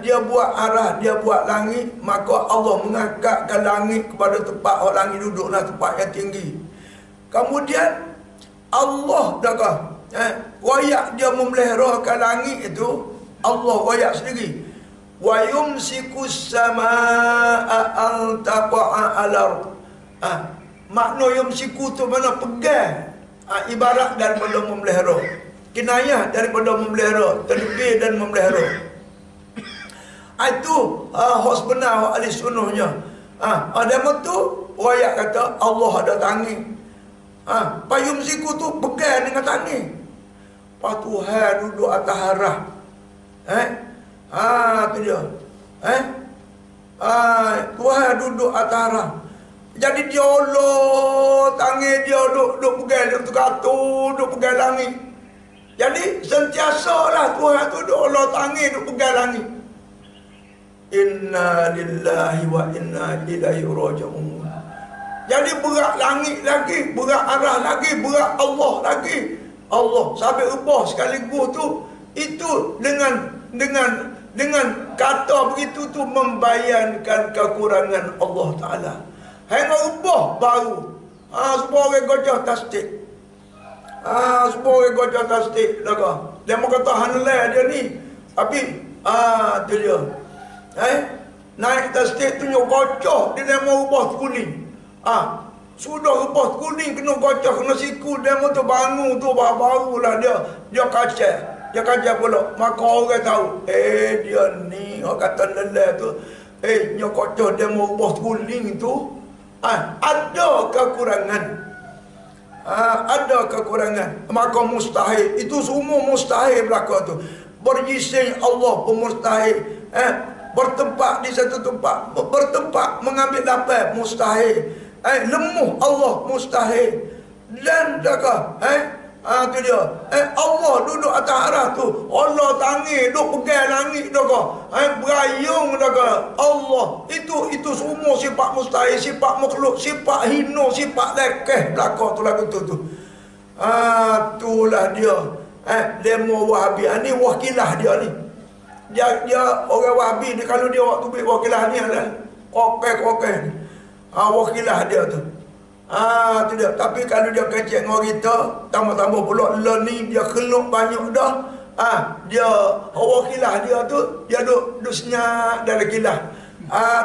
dia buat arah, dia buat langit, maka Allah mengangkatkan langit kepada tempat orang langit duduklah, tempat yang tinggi. Kemudian Allah royak dia memeliharakan langit itu. Allah royak sendiri. Wa yumsikus samaa'a an taqa'a 'alal ard. Makna yumsiku tu mana pegang. Ibarat daripada memelihara. Kinayah daripada memelihara, tadbir dan memelihara. Itu hak sebenar ahli sunnahnya. Ada tu royak kata Allah ada tangan. Payung siku tu pegang dengan tangan. Tuhan duduk atas arah. Tu dia. Tuhan duduk atas arah. Jadi dia Allah tangan dia duduk pegang tu katu, duduk pegang langit. Jadi sentiasalah Tuhan tu duduk Allah tangan duduk pegang langit. Inna lillahi wa inna ilaihi raji'un. Jadi berat langit lagi, berat arah lagi, berat Allah lagi. Allah sampai ubah sekaligus tu. Itu dengan kata begitu tu membayangkan kekurangan Allah Ta'ala. Hanya ubah baru. Semua orang gajah tasdik. Semua orang gajah tasdik. Dia mau kata hanlai dia ni. Tapi tu dia. Naik tasdik tunjuk gajah. Dia mau ubah kuning. Sudah ubah kuning kena gajah, kena siku. Dia mau tu bangun tu baru-barulah dia kacau. Dia kacau pula. Maka orang tahu. Dia ni orang kata lelai tu. Dia kacau dia mau ubah kuning tu. Ada kekurangan. Ada kekurangan. Maka mustahil. Itu semua mustahil berlaku tu. Berjising Allah pun mustahil. Bertempat di satu tempat. Bertempat mengambil lapar mustahil. Lemuh Allah mustahil. Dan tu dia. Allah duduk atas arah tu. Allah tangi duduk pegang langit berayung Allah. Itu semua sifat mustahil, sifat makhluk, sifat hina, sifat lekeh belakang tu lagu tu. Itulah dia. Demo Wahabi. Ni wakilah dia ni. Dia orang Wahabi ni, kalau dia waktu beri wakilah ni adalah kokek. Wakilah dia tu. Tu dia. Tapi kalau dia kecek dengan kita, tambah-tambah pula ni dia keluk banyak dah. Dia wakilah dia tu, dia duduk senyap dalam kilah.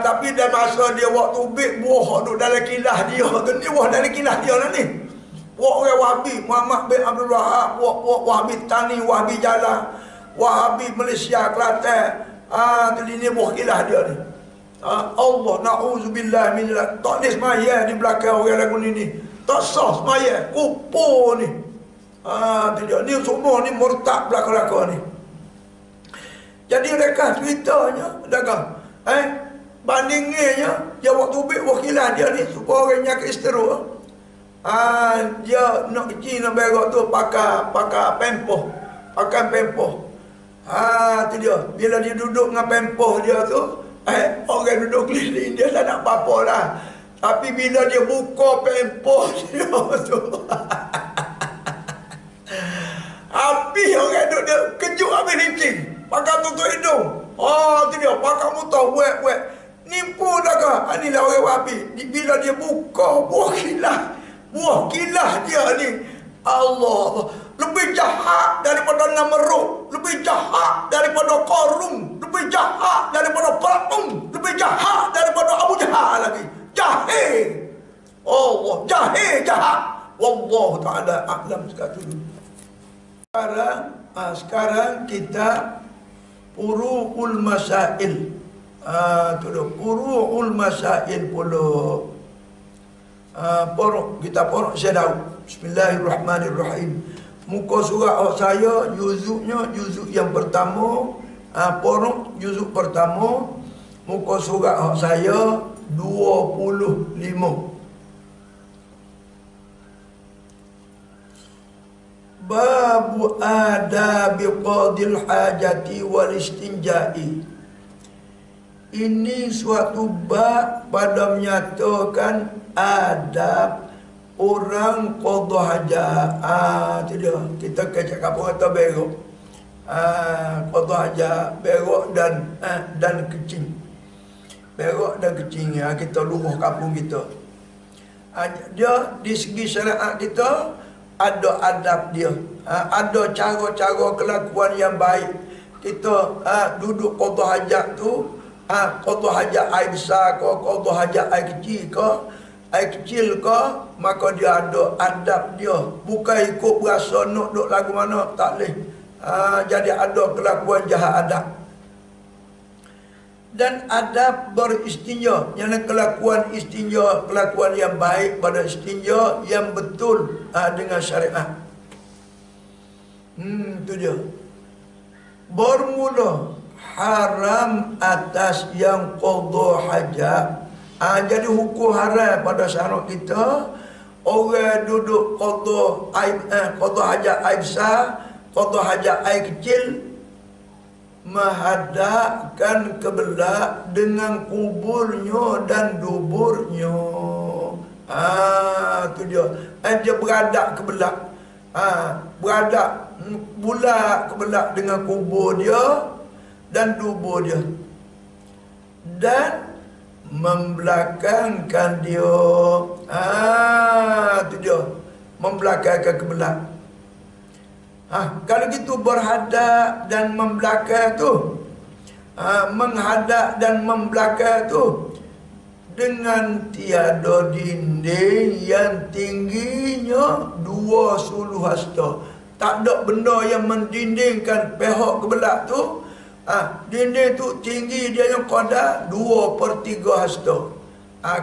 Tapi dah masa dia waktu bik buah duduk dalam kilah dia tu, ni buah dalam kilah dia lah ni. Buah orang Wahabi, Muhammad bin Abdul Wahab, buah Wahabi Tani, Wahabi Jalan, Wahabi Malaysia, Kelantan. Ni buah kilah dia ni. Allah na'udzubillah min tak ni semaya di belakang orang lagu ni. Tak sah semaya. Kupu ni. Tidak. Ni semua ni murtad belakang-belakang ni. Jadi mereka ceritanya. Bandinginnya dia waktu ubik wakilan dia ni supaya orang nyakit isteruk. Dia nak kecil nak berak tu pakai pempoh. Pakai pempoh. Tu dia. Bila dia duduk dengan pempoh dia tu, orang duduk keliling dia tak nak apa-apa lah. Tapi bila dia buka pempoh dia tu, habis orang duduk dia kejut habis licin. Pakai tutup hidung. Tu dia. Pakai muntah buat. Nipu dah ke? Ni lah orang wabi. Bila dia buka buah kilah dia ni, Allah, lebih jahat daripada Namrud, lebih jahat daripada Qarun, lebih jahat daripada Fir'aun, lebih jahat daripada Abu Jahal lagi. Jahil. Allah, jahil jahat. Wallahu ta'ala a'lam sekali. Sekarang kita Furu'ul Masail. Tu dah Furu'ul Masail pula. Kita porok saya tahu. Bismillahirrahmanirrahim. Muka surat saya juzuknya juzuk yang pertama. Porok juzuk pertama. Muka surat saya 25. Babu adabi qadil hajati wal istinja'i. Ini suatu bab pada menyatakan adab orang qada hajat. Tu dia. Kita cakap apa kata berak. Qada hajat, berak dan kecing. Berak dan kecing kita luruh kampung kita. Dia di segi syariat kita ada adab dia. Ada cara-cara kelakuan yang baik. Kita duduk qada hajat tu, qada hajat air besar ke, qada hajat air kecil ke, air kecil ke, maka dia ada adab dia. Bukan ikut berasa nak duduk lagu mana, tak boleh. Jadi ada kelakuan jahat adab. Dan adab beristinja, yang kelakuan istinja, kelakuan yang baik pada istinja yang betul dengan syariat. Itu dia. Bermula haram atas yang qada hajat. Jadi hukum haram pada syariat kita, orang duduk qada hajat air besar, qada hajat air kecil, menghadapkan kiblat dengan kuburnya dan duburnya. Tu dia. Dia beradab kiblat. Beradab bulat kiblat dengan kubur dia dan dubur dia. Dan membelakangkan dia. Tu dia. Membelakangkan kiblat. Kalau gitu berhadap dan membelakang tu, menghadap dan membelakang tu dengan tiada dinding yang tingginya 2 hasta. Tak ada benda yang mendindingkan pihak kiblat tu. Dinding tu tinggi dia yang qadar 2/3 hasta.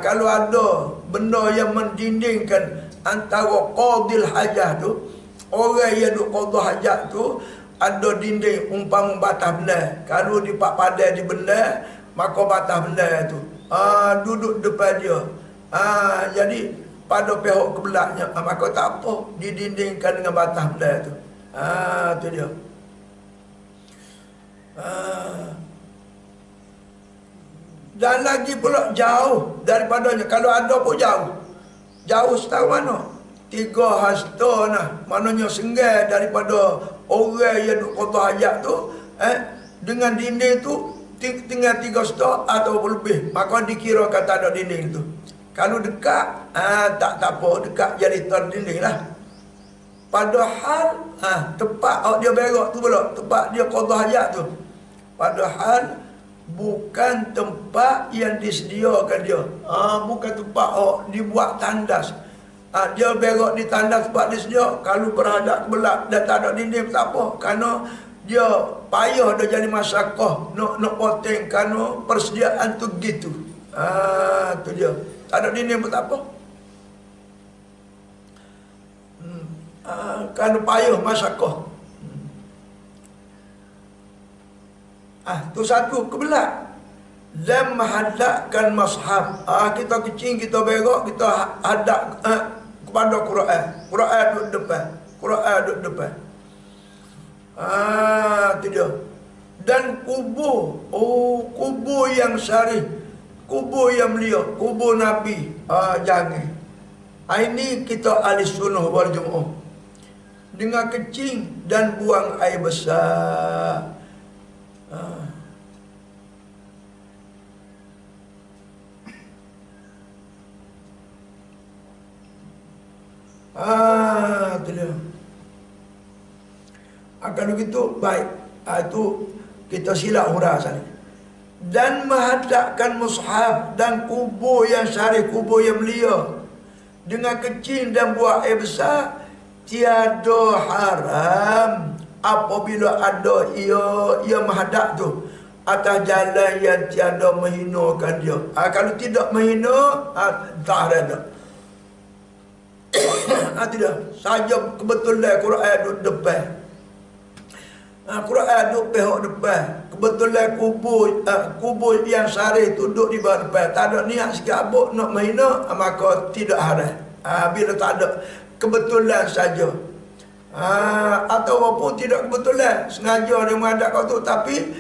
Kalau ada benda yang mendindingkan antara qadil hajah tu, orang yang duk qada hajat tu, ada dinding umpama batas benar. Kalau di pak padai di benar, maka batas benar tu duduk depan dia. Jadi pada pihak kiblatnya, maka tak apa, didindingkan dengan batas benar tu. Tu dia. Dan lagi pula jauh daripadanya. Kalau ada pun jauh. Jauh setahu mana? 3 hasta nah. Maknanya senggai daripada orang yang duk qada hajat tu, dengan dinding tu tinggal 3 hasta atau lebih, maka dikira kata ada dinding tu. Kalau dekat, tak apa, dekat jadi terdinding lah. Padahal tempat dia berak tu pula, tempat dia qada hajat tu, padahal bukan tempat yang disediakan dia. Bukan tempat dibuat tandas. Dia berak di tandas sebab dia sedia. Kalau berhadap kiblat dan tak ada dinding tak apa, kerana dia payah dia jadi masyarakat nak poteng, kerana persediaan tu gitu. Tu dia. Tak ada dinding pun tak apa. Kerana payah masyarakat. Tu satu kiblat. dan menghadapkan mushaf. Kita kecing, kita berak, kita hadap kepada Quran. Quran duduk depan. Quran duduk depan. Itu dia. Dan kubur, kubur yang syarif, kubur yang mulia, kubur Nabi, jangan. Ini kita ahli sunnah wal jamaah. Dengan kecing dan buang air besar. Itu dia. Kalau gitu baik. Itu kita silap hurah sana. Dan menghadapkan mushaf dan kubur yang syarif, kubur yang mulia. Dengan kecil dan buang air besar, tiada haram apabila ada ia menghadap tu atas jalan yang tiada menghinakan dia. Kalau tidak menghina, tak ada. Tidak. Saja kebetulan Quran duduk depan. Quran duduk pihak depan. Kebetulan kubur yang syarif tu duduk di bawah depan. Tak ada niat sikit abuk nak menghina, maka tidak haram. Bila tak ada kebetulan saja. Atau walaupun tidak kebetulan, sengaja dia menghadap kau tu, tapi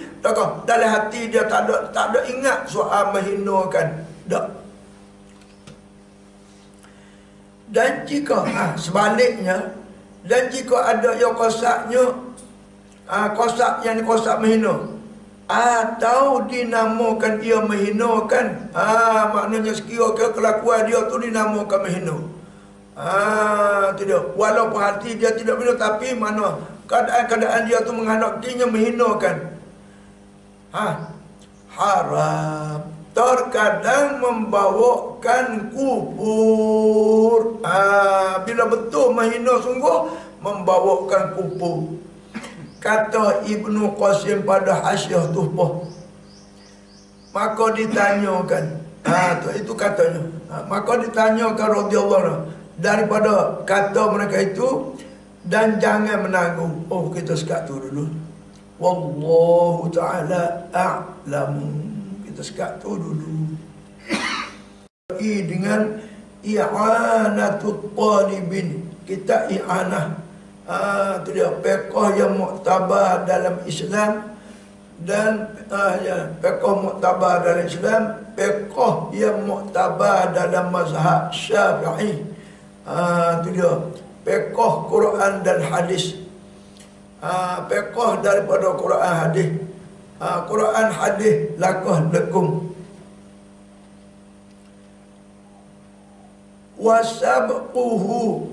dalam hati dia tak ada ingat soal menghinakan. Tak. Dan jika sebaliknya, dan jika ada yang kosaknya, kosak yang kosak menghina, atau dinamakan ia menghinakan, maknanya sekira-kira kelakuan dia tu dinamakan menghina. Tidak. Walaupun hati dia tidak menghina, tapi mana keadaan dia tu menghadapinya menghinakan. Haram. Terkadang membawakan kufur. Bila betul menghina sungguh, membawakan kufur. Kata Ibnu Qasim pada Hasyiah Tuhfah. Maka ditanyakan, itu katanya. Maka ditanyakan radhiyallahu anhu daripada kata mereka itu, dan jangan menanggung. Kita sekat tu dulu. Wallahu ta'ala a'lamu. Kita sekat tu dulu. Dengan i'anatul talibin, kita i'anah. Itu dia fiqh yang muktabar dalam Islam. Dan fiqh muktabar dalam Islam, fiqh yang muktabar dalam mazhab Syafi'i. Itu dia fiqh Quran dan hadis. Fiqh daripada Quran hadis. Quran hadis lakah lakum. Wasabquhu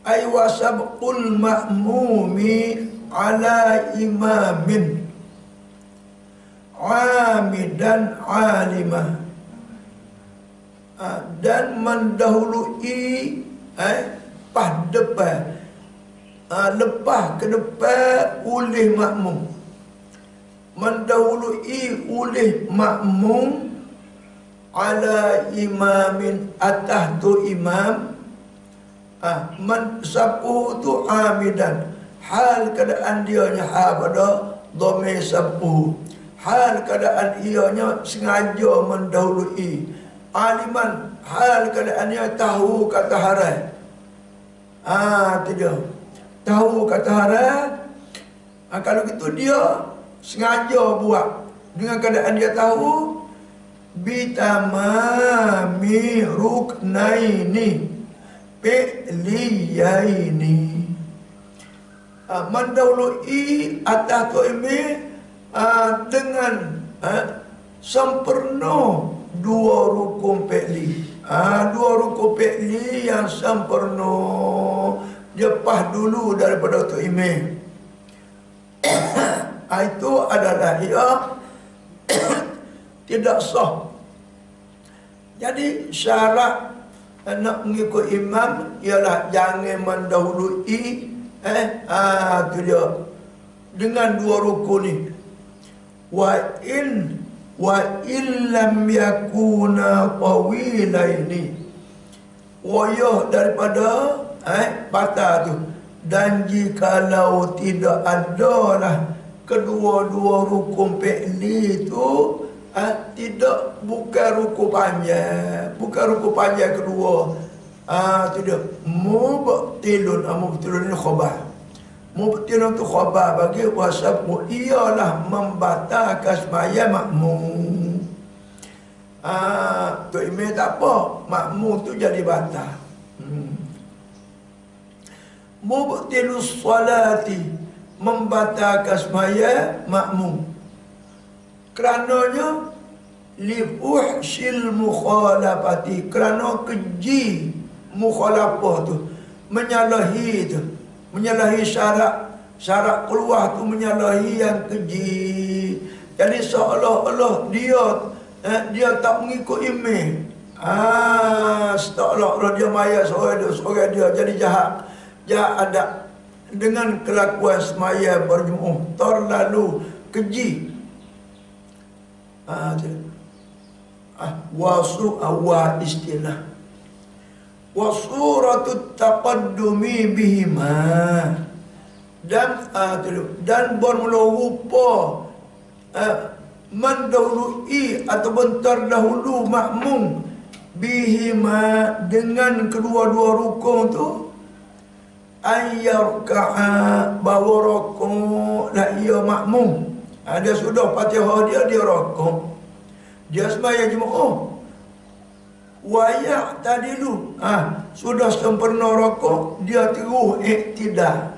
ay wasabqul ma'mumi ala imamin amidan alimah. Dan mendahului pas depan, lepas ke depan oleh makmum. Mendahului oleh makmum ala imamin, atas tu imam. Sabu tu amidan, hal keadaan dianya pada dhamir sabu, hal keadaan ianya sengaja mendahului. Aliman, hal keadaannya tahu kata haram. Tidak tahu kata haram. Kalau gitu dia sengaja buat dengan keadaan dia tahu. Bitamami ruknaini fi'liyaini, mendahului atas tu ini dengan sempurna dua rukun fi'li. Dua rukun fi'li yang sempurna. Dia pas dulu daripada tu imam. Itu adalah ia tidak sah. Jadi syarat nak mengikut imam ialah jangan mendahului itu dia dengan dua rukun ni. Wa illam yakuna tawilaini, wayah daripada batal tu. Dan jikalau tidak adalah kedua-dua rukun fi'li itu tidak, bukan rukun panjang, bukan rukun panjang kedua. Tidak. Mubtilun, mubtilun ini khabar. Mubtilun itu khabar bagi wasabmu, ialah membatalkan sembahyang makmum. Tu imam tak apa, makmum tu jadi batal. Mubtilus salati, membatalkan sembahyang makmum. Kerananya lifuhsyil mukhalafati, kerana keji mukhalafah tu, menyalahi tu, menyalahi syarat keluar tu, menyalahi yang keji. Jadi seolah-olah dia tak mengikut imam. Seolah-olah dia maya seorang dia jadi jahat adat dengan kelakuan semaya berjumuh terlalu keji. Wa istilah wa suratut taqaddumi bihima, dan bermula rupa mendahului ataupun terdahulu makmum bihima, dengan kedua-dua rukun tu, ayyarka'a, bawa rukun lah ia makmum. Dia sudah Fatihah dia rukuk, dia sembahyang jemaah. Wayak tadi dulu, sudah sempurna rukuk, dia terus iktidal.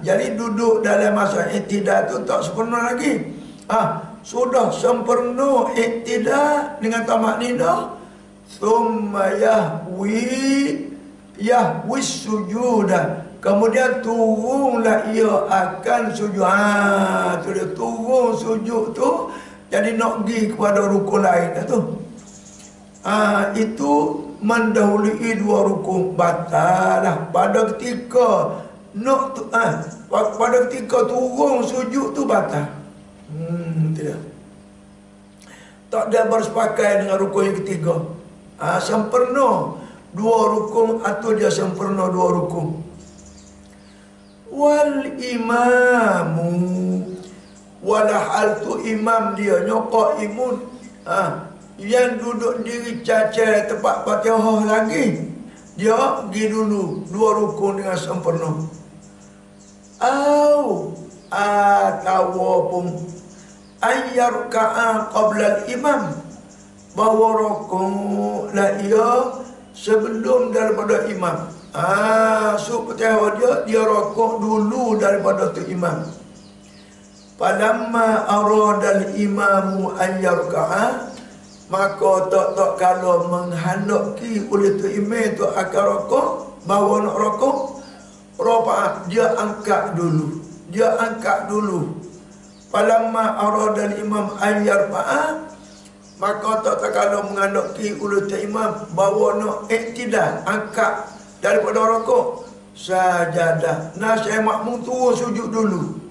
Jadi duduk dalam masa iktidal tu tak sempurna lagi. Sudah sempurna iktidal dengan tamak nina, thumma yahwis sujudah, kemudian turunlah ia akan sujud. Tu dia turun sujud tu, jadi nak pergi kepada rukun lain tu. Itu mendahului dua rukun, batal lah. Pada ketika pada ketika turun sujud tu batal. Tidak. Tak ada bersepakai dengan rukun yang ketiga. Sempurna dua rukun atau dia sempurna dua rukun. Wal imamu, walahal tu imam dia nyokok imun, yang duduk diri cacat tempat Fatihah lagi, dia pergi dulu dua rukun dengan sempurna. Atawapun ayyarka'a qabla al-imam, bahawa rukun lah ia sebelum daripada imam. Fatihah dia rukuk dulu daripada tu imam. Falamma aradal imamu an yarka'a, maka tak kalau menghendaki oleh tu imam tu akan rukuk, bawa nak rukuk, rafa'ah, dia angkat dulu. Falamma aradal imam an yarfa'a, maka tak kalau menghendaki oleh tu imam bawa nak iktidal, angkat daripada rukuk, sajadah, saya makmum turun sujud dulu.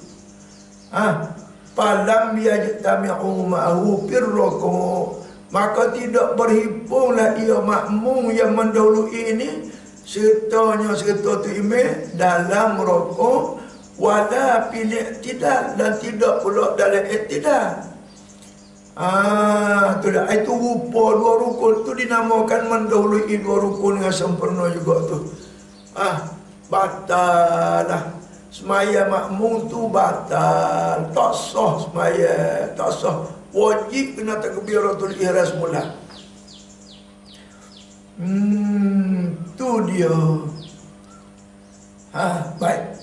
Falam yajtami'u ma'ahu fir rukuk, maka tidak berhimpunlah ia makmum yang mendahului ini serta tu imam dalam rukuk, wala fil iktidal, dan tidak pula dalam iktidal. Itu rupa dua rukun tu dinamakan mendahului dua rukun dengan sempurna juga tu. Batal lah. Semaya makmum tu batal, tak sah semaya, tak sah. Wajib kena takbiratul ihram semula. Tu dia. Baik.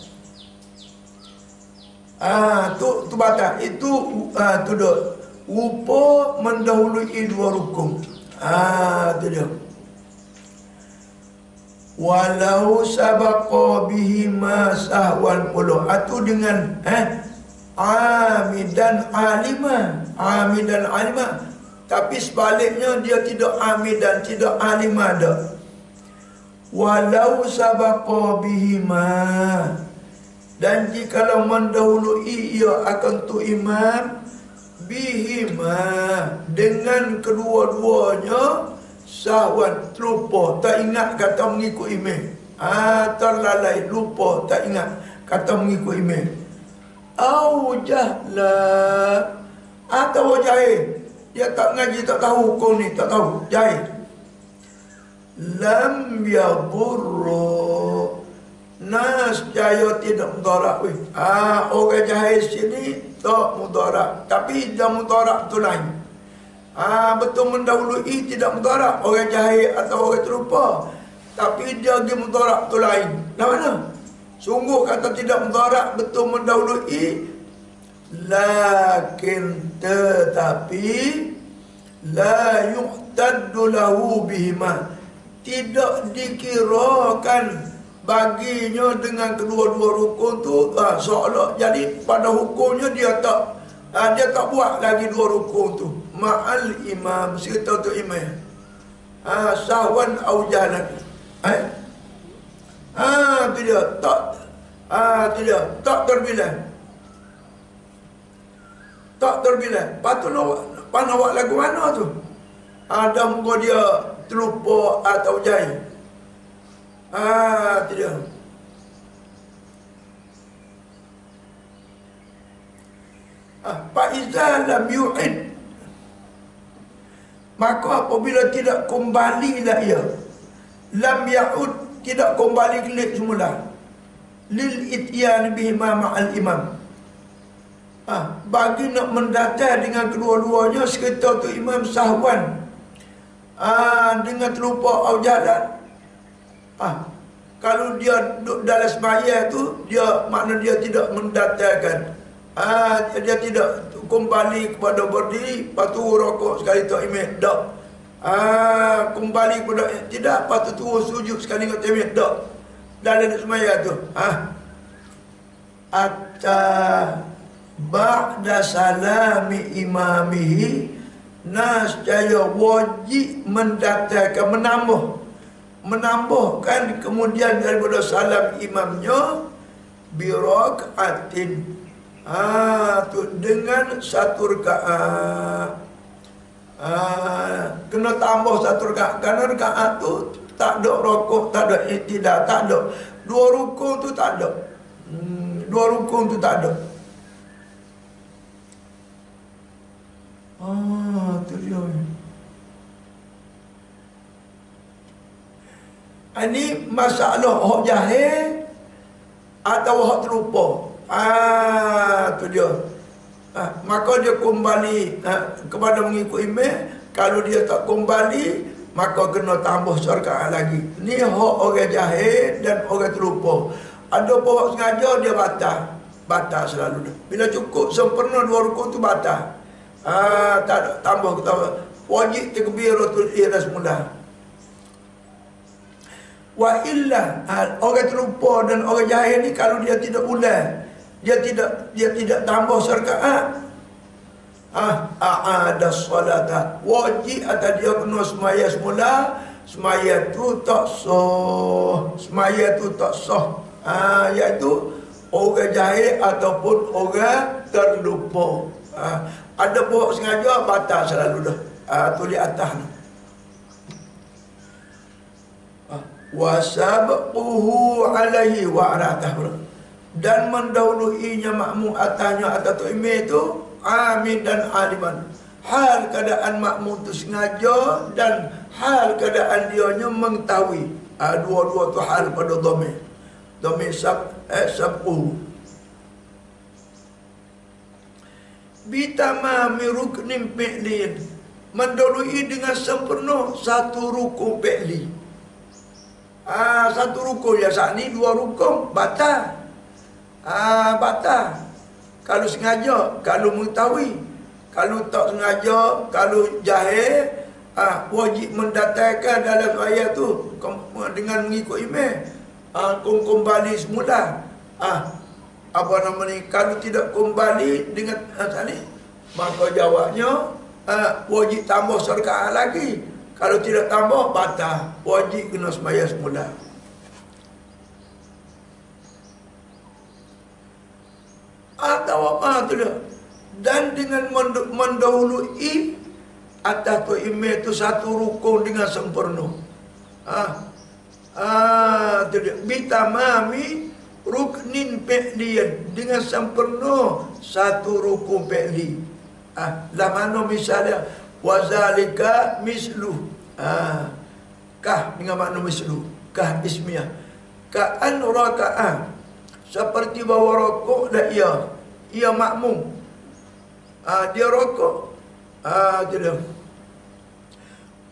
Tu batal. Itu tu dah rupa mendahului dua rukun. Tu dia. Walau sabaqa bihima sahwan puluh, atau dengan amidan alima, tapi sebaliknya dia tidak amidan, tidak alima dah. Walau sabaqa bihima, dan jikalau mendahului ia akan tu imam bihima, dengan kedua-duanya, sahwan, lupa, tak ingat kata mengikut imam. Terlalai, lupa, tak ingat kata mengikut imam. au jahla, atau jahil, dia tak ngaji, tak tahu hukum ni, tak tahu, jahil. Lam yadurru, nascaya tidak mudarat. Orang jahil sini tak mudarat, tapi dah mudarat tu lain. Betul mendahului tidak mudarat, orang jahil atau orang terlupa, tapi dia pergi mudarat tu lain. Dah mana? Sungguh kata tidak mudarat, betul mendahului. Lakin tetapi la yu'taddu lahu bihima, tidak dikirakan baginya dengan kedua-dua rukun tu. Seolah jadi pada hukumnya dia tak buat lagi dua rukun tu ma'al imam, serta tu imam. Sahwan au jahlan. Tu dia tak terbilang. Tak terbilang. Patut nak buat lagu mana tu? Ada muka dia terlupa atau jahil. Tu dia. Fa'iza lam yu'id, maka apabila tidak kembalilah ia, lam ya'ud, tidak kembali kelik semula, lil ityan bihima ma'al imam, bagi nak mendatang dengan kedua-duanya sekitar tu imam sahwan, dengan terlupa atau jalan. Kalau dia duduk dalam sembahyang tu, dia makna dia tidak mendatangkan, dia tidak kembali kepada berdiri, lepas tu rokok sekali tak imam, tak. Kembali kepada tidak, lepas tu turun sujud sekali dengan imam, tak. Dalam sembahyang tu. Atta ba'da salami imamihi, nascaya wajib mendatangkan, menambahkan kemudian daripada salam imamnya birakaatin, tu dengan satu rakaat. Kena tambah satu rakaat, kerana rakaat tu tak ada rokok, tak ada i'tidal, tak ada. Dua rukun tu tak ada. Dua rukun tu tak ada. Tu dia. Ini masalah hak jahil atau hak terlupa. Tu dia. Maka dia kembali kepada mengikut imam. Kalau dia tak kembali, maka kena tambah serkaan lagi. Ni hak orang jahil dan orang terlupa. Ada pun sengaja dia batal selalu dah. Bila cukup sempurna dua rukun tu batal. Tak ada tambah wajib takbiratul ihram semula. Wa illa, orang terlupa dan orang jahil ni kalau dia tidak ulang, dia tidak tambah serakaat, ada solata, wajib atas dia kena semaya semula. Semaya tu tak sah, semaya tu tak sah, iaitu orang jahil ataupun orang terlupa. Ada pun sengaja batal selalu dah. Tu di atas ni. Wasabquhu alaihi wa aratahu, dan mendahuluinya makmum atasnya atas tu imam tu amin dan aliman, hal keadaan makmum tu sengaja dan hal keadaan dianya mengetahui. Dua-dua tu hal pada dhamir sabquhu. Bitamami ruknin fi'lin, mendahului dengan sempurna satu rukun fi'li. Satu rukun ya, saat ni dua rukun batal. Batal kalau sengaja, kalau mengetahui. Kalau tak sengaja, kalau jahil, wajib mendatangkan dalam ayat tu dengan mengikut imam. Kembali semula. Apa nama ni, kalau tidak kembali dengan tadi, maka jawabnya wajib tambah serakaat lagi. Kalau tidak tambah, batal. Wajib kena sembahyang semula. Atau apa tu dia? Dan dengan mendahului atas tu imam tu satu rukun dengan sempurna. Tu dia. Bitamami ruknin fi'liyan, dengan sempurna satu rukun fi'li. Lah mana misalnya wazalika mislu. Kah dengan makna mislu, kah ismiyah. Ka'an raka'ah, seperti bahawa rokok dah ia makmum. Dia rokok. Tidak.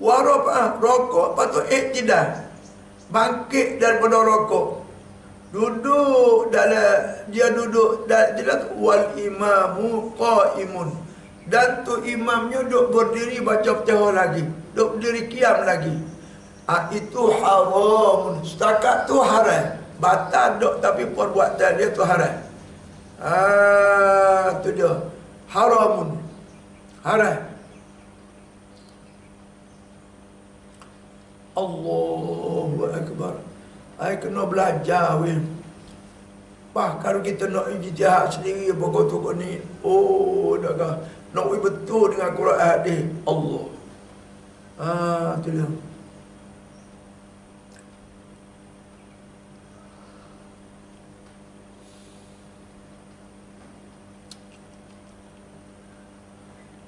Warafa'ah, rokok patut iktidal, bangkit daripada rokok, duduk dalam, dia duduk dalam, wal imamu qaimun, dan tu imamnya duduk berdiri baca Fatihah lagi, duduk berdiri qiyam lagi. Itu haram. Setakat tu haram, batal duk, tapi perbuatan dia tu haram. Tu dia haramun, haram. Allahu Akbar. Saya kena belajar weh. Kalau kita nak ijtihad sendiri pokok-pokok ni, dah nak betul dengan Quran hadis Allah. Tu dia.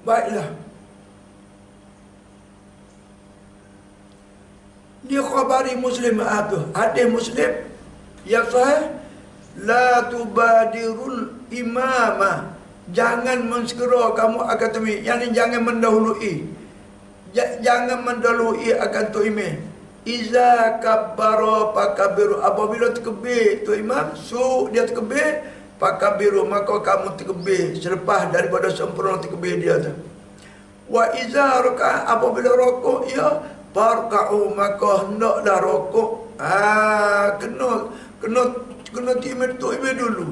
Baiklah. Dia khabari Muslim tu. Hadis Muslim yang sahih, la tubadirul imamah, jangan mensegera kamu akan tu imam. Yang ni jangan mendahului. Jangan mendahului akan tu imam. Iza kabbara fakabiru, apabila terkebir tu imam, dia terkebir, fakabiru, maka kamu terkebir selepas daripada sempurna terkebir dia tu. Wa iza raka'a, apabila rokok ya, farka'u, maka hendaklah rokok. Kena timur tu imam dulu.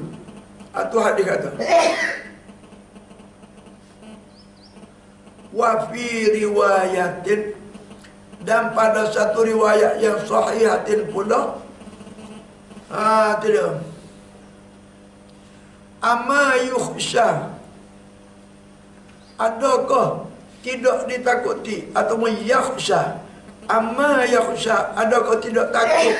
Tu hadis kata. Wa fi riwayatin, dan pada satu riwayat yang sahihatin pula, tidak. Ama yukhsha, adakah tidak ditakuti, atau yakhsha, amma yakhsha, adakah tidak takut,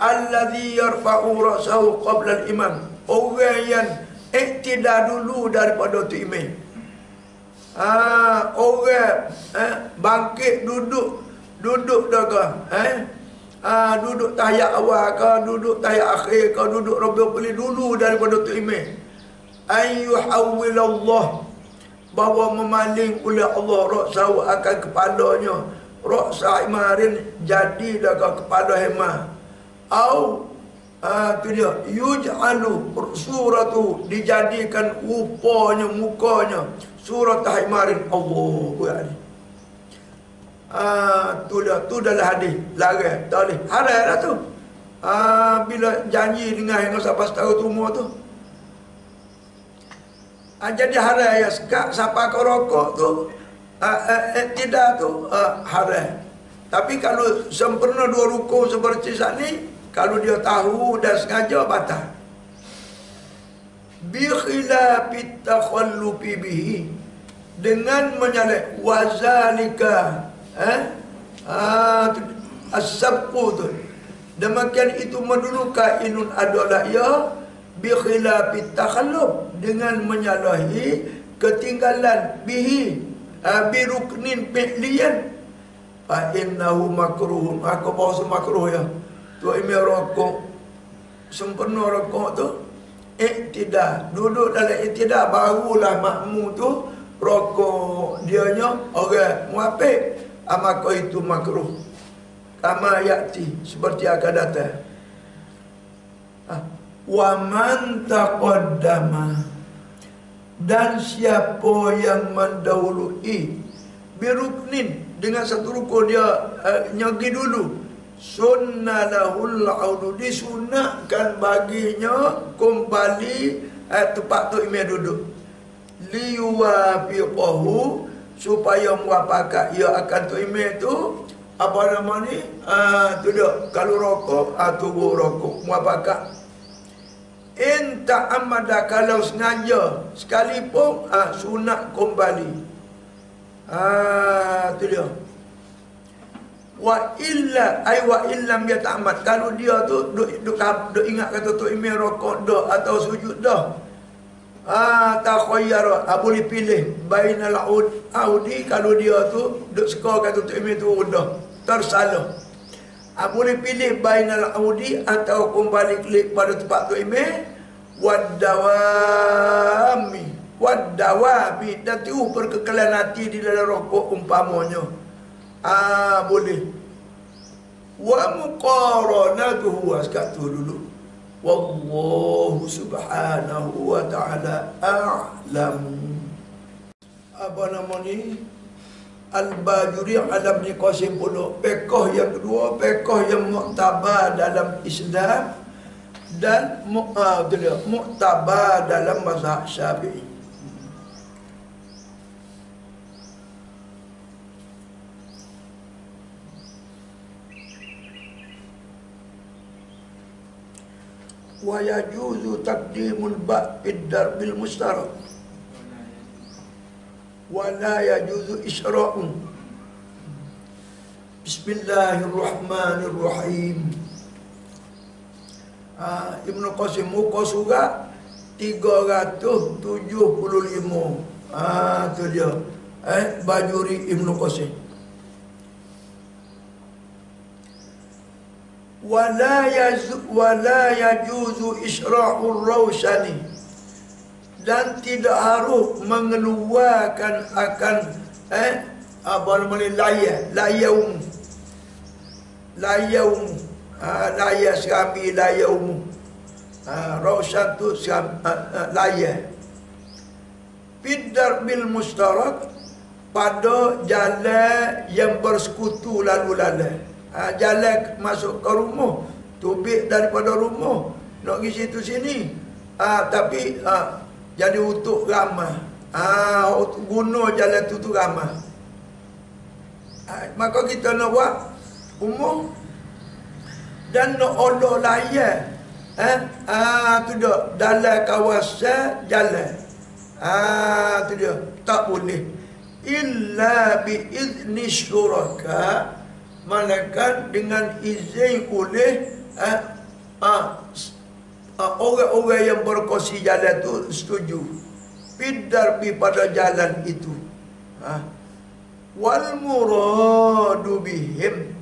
alladhi yarfa'u ra'sahu qabla al-imam, orang yang iktidal dulu daripada tu imam. Orang bangkit duduk dah ke, duduk tahiyat awal ke, duduk tahiyat akhir ke, duduk Rabiul Awwal dulu daripada tu imam. Ayyuhawwilallah, bahawa memaling oleh Allah ra'sahu akan kepalanya, ra'sa imarin, jadilah kepala hemah. Au tu dia, yuj'alu suratu, dijadikan rupanya, mukanya, surat imarin. Allahu Akbar. Tu dalam hadis larang, tak boleh, haram lah tu. Bila janji dengan yang sampai setahun umur tu, jadi haram ya, sekat sampai ke rokok tu, tidak tu haram. Tapi kalau sempurna dua rukun seperti saat ni, kalau dia tahu dan sengaja, batal. Bi khilafit takhallufi bihi, dengan menyalih, wazalika as-sabqu tu, demikian itu mendulu kainun adalah ya, bi khilafit takhalluf, dengan menyalahi ketinggalan, bihi bi ruknin fi'liyan, fa innahu makruh, maka bahasa makruh ya. Tu imam rokok, sempurna rokok tu iktidal, duduk dalam iktidal, barulah makmum tu rokok dianya orang muafik, maka itu makruh. Kama ya'ti, seperti akan datang. Wa man taqaddama, dan siapa yang mendahului, biruknin, dengan satu rukun dia nyagi dulu, sunnalahul audu, disunatkan baginya kembali tempat tu imam duduk, liyuwafiqahu, supaya muafakat ia akan tu imam tu, apa nama ni, tu dia, kalau rokok, tubuh rokok, muafakat. In ta'amada, kalau sengaja sekalipun, sunat kembali. Tu dia. Wa illa ay wa illam yata'ammad, kalau dia tu duk ingat kata tu imam rokok dah atau sujud dah, takhayyara, boleh pilih bainal audi, kalau dia tu duk suka kata tu imam tu dah tersalah, boleh pilih bainal audi atau kembali klik pada tempat tu imam, wadawami dan tiu perkekalan hati di dalam rokok umpamanya. Boleh. Wa muqaranatuhu, sekat tu dulu. Wallahu subhanahu wa ta'ala a'lam. Apa nama ni? Al-Bajuri Alam ni Qasim pula. Pekoh yang kedua, pekoh yang muktabar dalam Islam dan muktabar dalam mazhab Syafi'i. Wa yajuzu taqdimul ba' fid darbil mustarak wa la yajuzu isyra'un. Bismillahirrahmanirrahim. Ibnu Qasim muka surat 375. Tu dia. Bajuri Ibnu Qasim. Wala yajuzu isra'ur rawshani, dan tidak harus mengeluarkan akan apa namanya layar serambi, layar umum. Rawshan tu layar. Bidar bil mustarak, pada jalan yang bersekutu lalu lalang. Jalan masuk ke rumah, tubik daripada rumah nak pergi situ sini, tapi jadi untuk ramah, guna jalan tu ramah. Maka kita nak buat umum dan nak olah layar, tu dia dalam kawasan jalan, tu dia tak boleh illa bi izni syuraka, malaikat dengan izin oleh orang-orang yang berkongsi jalan tu setuju. Bidarbi, pada jalan itu. Wal muradu bihim,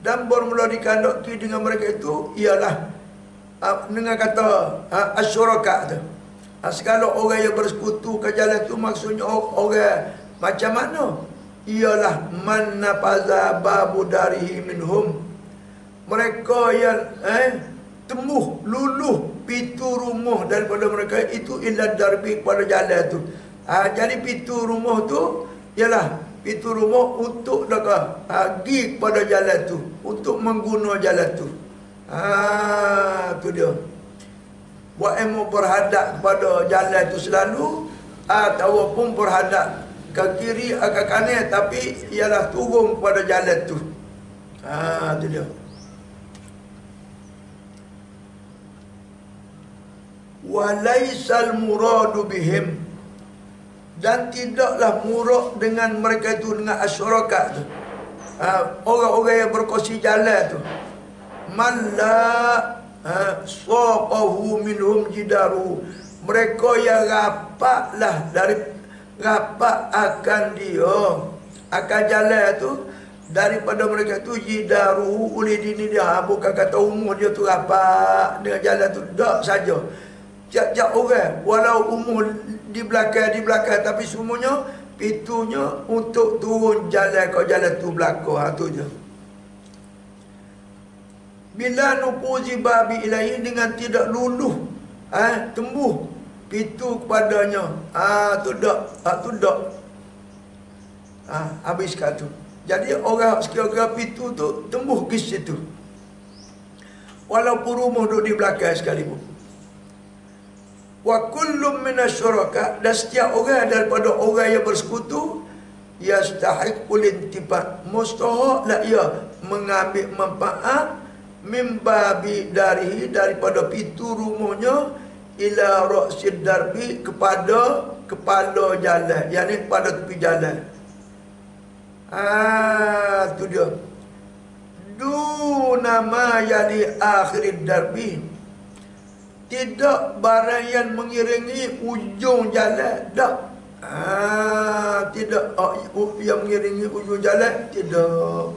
dan bermula dikandaki dengan mereka itu ialah dengan kata asyuraka tu. Segala orang yang bersekutu ke jalan itu maksudnya orang macam mana? Ialah man nafaza babu darihi minhum, mereka yang temuh luluh pintu rumah daripada mereka itu illa darbi, pada jalan tu. Jadi pintu rumah tu ialah pintu rumah untuk pergi pada jalan tu, untuk mengguna jalan tu. Tu dia. Buat emu berhadap kepada jalan tu selalu, ataupun berhadap ke kiri ke kanan, tapi ialah turun pada jalan tu. Tu dia. Walaisal muradu bihim, dan tidaklah murad dengan mereka itu, dengan asyurakat tu, orang-orang yang berkongsi jalan tu. Malla saqahu minhum jidaru, mereka yang rapatlah rapat akan dia, akan jalan tu daripada mereka tu, jidaru oleh dini dia. Bukan kata umur dia tu rapat dengan jalan tu, tak saja. Tiap-tiap orang walau umur di belakang, tapi semuanya pintunya untuk turun jalan ke jalan tu belakang. Tu je. Bila nupuzi babi ilahi, dengan tidak luluh tembuh pintu kepadanya. Tu dak. Habis kat tu. Jadi orang sekiranya pintu tu tembuh ke situ, walaupun rumah duduk di belakang sekalipun. Wa kullum minasyuraka, dan setiap orang daripada orang yang bersekutu, yastahiqul intifa, mustahaklah ia mengambil manfaat mimbabi darihi, daripada pintu rumahnya, ila ra'sid darbi, kepada kepala jalan, yakni pada tepi jalan. Tu dia. duna ma yali akhirid darbi, tidak barang yang mengiringi ujung jalan, tak. Tidak yang mengiringi ujung jalan, tidak.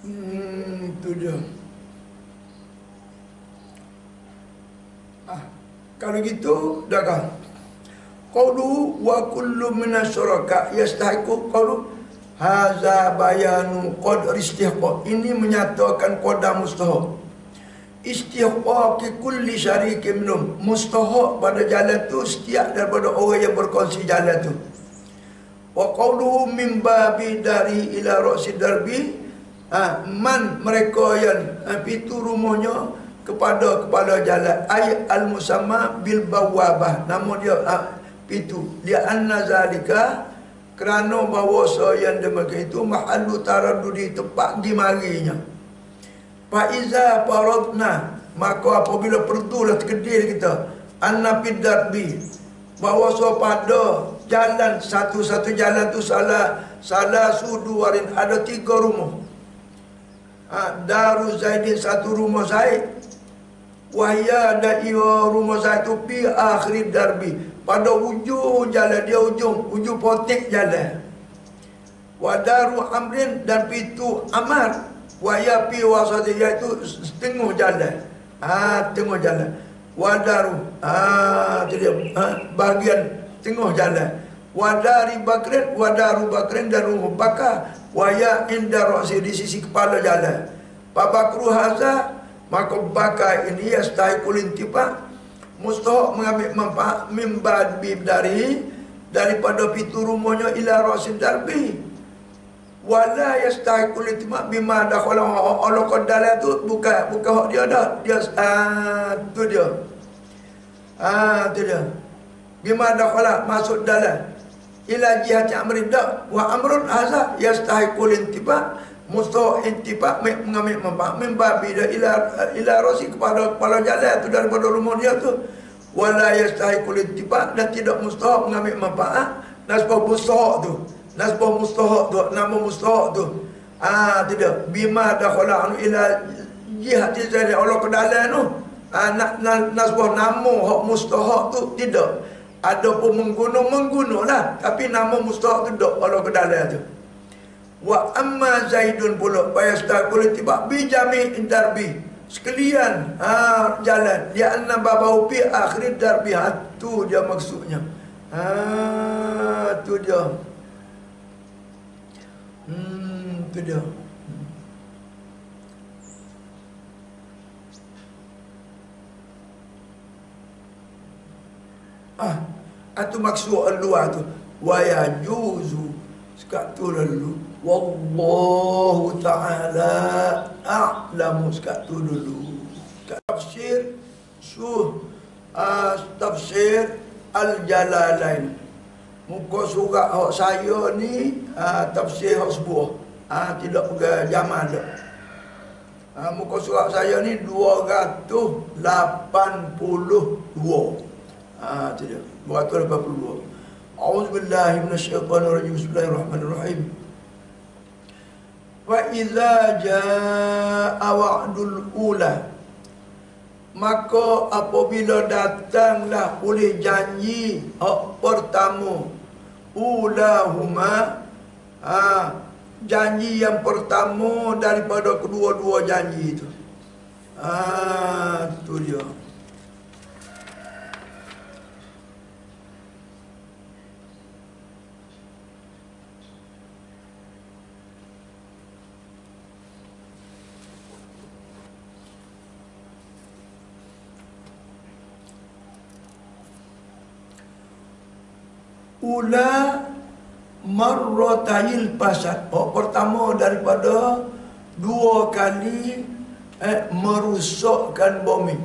Itu dia. Kalau gitu, dah kan. Qaulu wa kullu minasyuraka yastahiqu qaulu hadza bayanu qadri istihqaq. Ini menyatakan qadar mustahaq. Istihqaq kulli syarikin minhum. Mustahaq pada jalan tu setiap daripada orang yang berkongsi jalan tu. Wa qauluhu min babi dari ila ra'si darbi, man mereka yang pintu rumahnya kepada kepala jalan, ay al-musamma bil bawabah, nama dia pintu, dia anna zalika, kerana bahawa yang demikian itu mahallu taraddudi, tempat dimarinya. Fa iza faradna, maka apabila perdulah terkedir kita, anna fid darbi, bahawa pada jalan satu jalan tu salah suduwarin, ada 3 rumah. Daru Zaidin, satu rumah Zaid, wahya dan ia rumah Zaid tu pi akhir darbi, pada ujung jalan dia, ujung potek jalan. Wadaru Amrin, dan pintu Amar, wahya pi wasat, iaitu tengah jalan. Tengah jalan. Wadaru, itu dia, bahagian tengah jalan. Wadari Bakrin, wadaru Bakrin, dan rumah Bakar, waya inda ra'si, di sisi kepala jalan. Babakru haza, maka Bakar ini yastahiqul intifa, mustahak mengambil manfaat mimbad dari daripada pintu rumahnya ila ra'si darbi. Wala yastahiqul intifa bima dakhala Allah qadala, tu bukan hak dia dah. Dia tu dia. Tu dia. Bima dakhala, masuk dalam ila jihati amrin, dak wa amrun haza yastahiqul intifa, mustahak intifa mengambil manfaat membabi ila rasi, kepada kepala jalan tu daripada rumah dia tu. Wala yastahiqul intifa, dan tidak mustahak mengambil manfaat nasbah mustahak tu, nasbah mustahak tu, nama mustahak tu. Tidak bima dakhala anu ila jihati dari Allah ke dalam tu. Nasbah nama hak mustahak tu tidak. Ada pun menggunung lah, tapi nama mustahak tu dok kalau ke dalam tu. Wa amma Zaidun pula bayastaqul tiba bi jami' darbi, sekalian jalan dia anna babau fi akhir darbi, tu dia maksudnya. Tu dia. Tu dia. Itu maksud al-luah tu. Wa yajuzu, sekat tu dulu. Wallahu ta'ala a'lamu, sekat tu dulu. Tafsir tafsir Al-Jalalain. Muka surat hak saya ni tafsir hak sebuah. Tidak pegang jamal dah. Muka surat saya ni 282. Itu dia, 282. A'udzubillahi minasyaitonirrajim. Bismillahirrahmanirrahim. Wa idza jaa wa'dul ula, maka apabila datanglah oleh janji pertama, ulahuma, janji yang pertama daripada kedua-dua janji itu. Itu dia. ula marratayil fasad. Pertama daripada dua kali merusakkan bumi.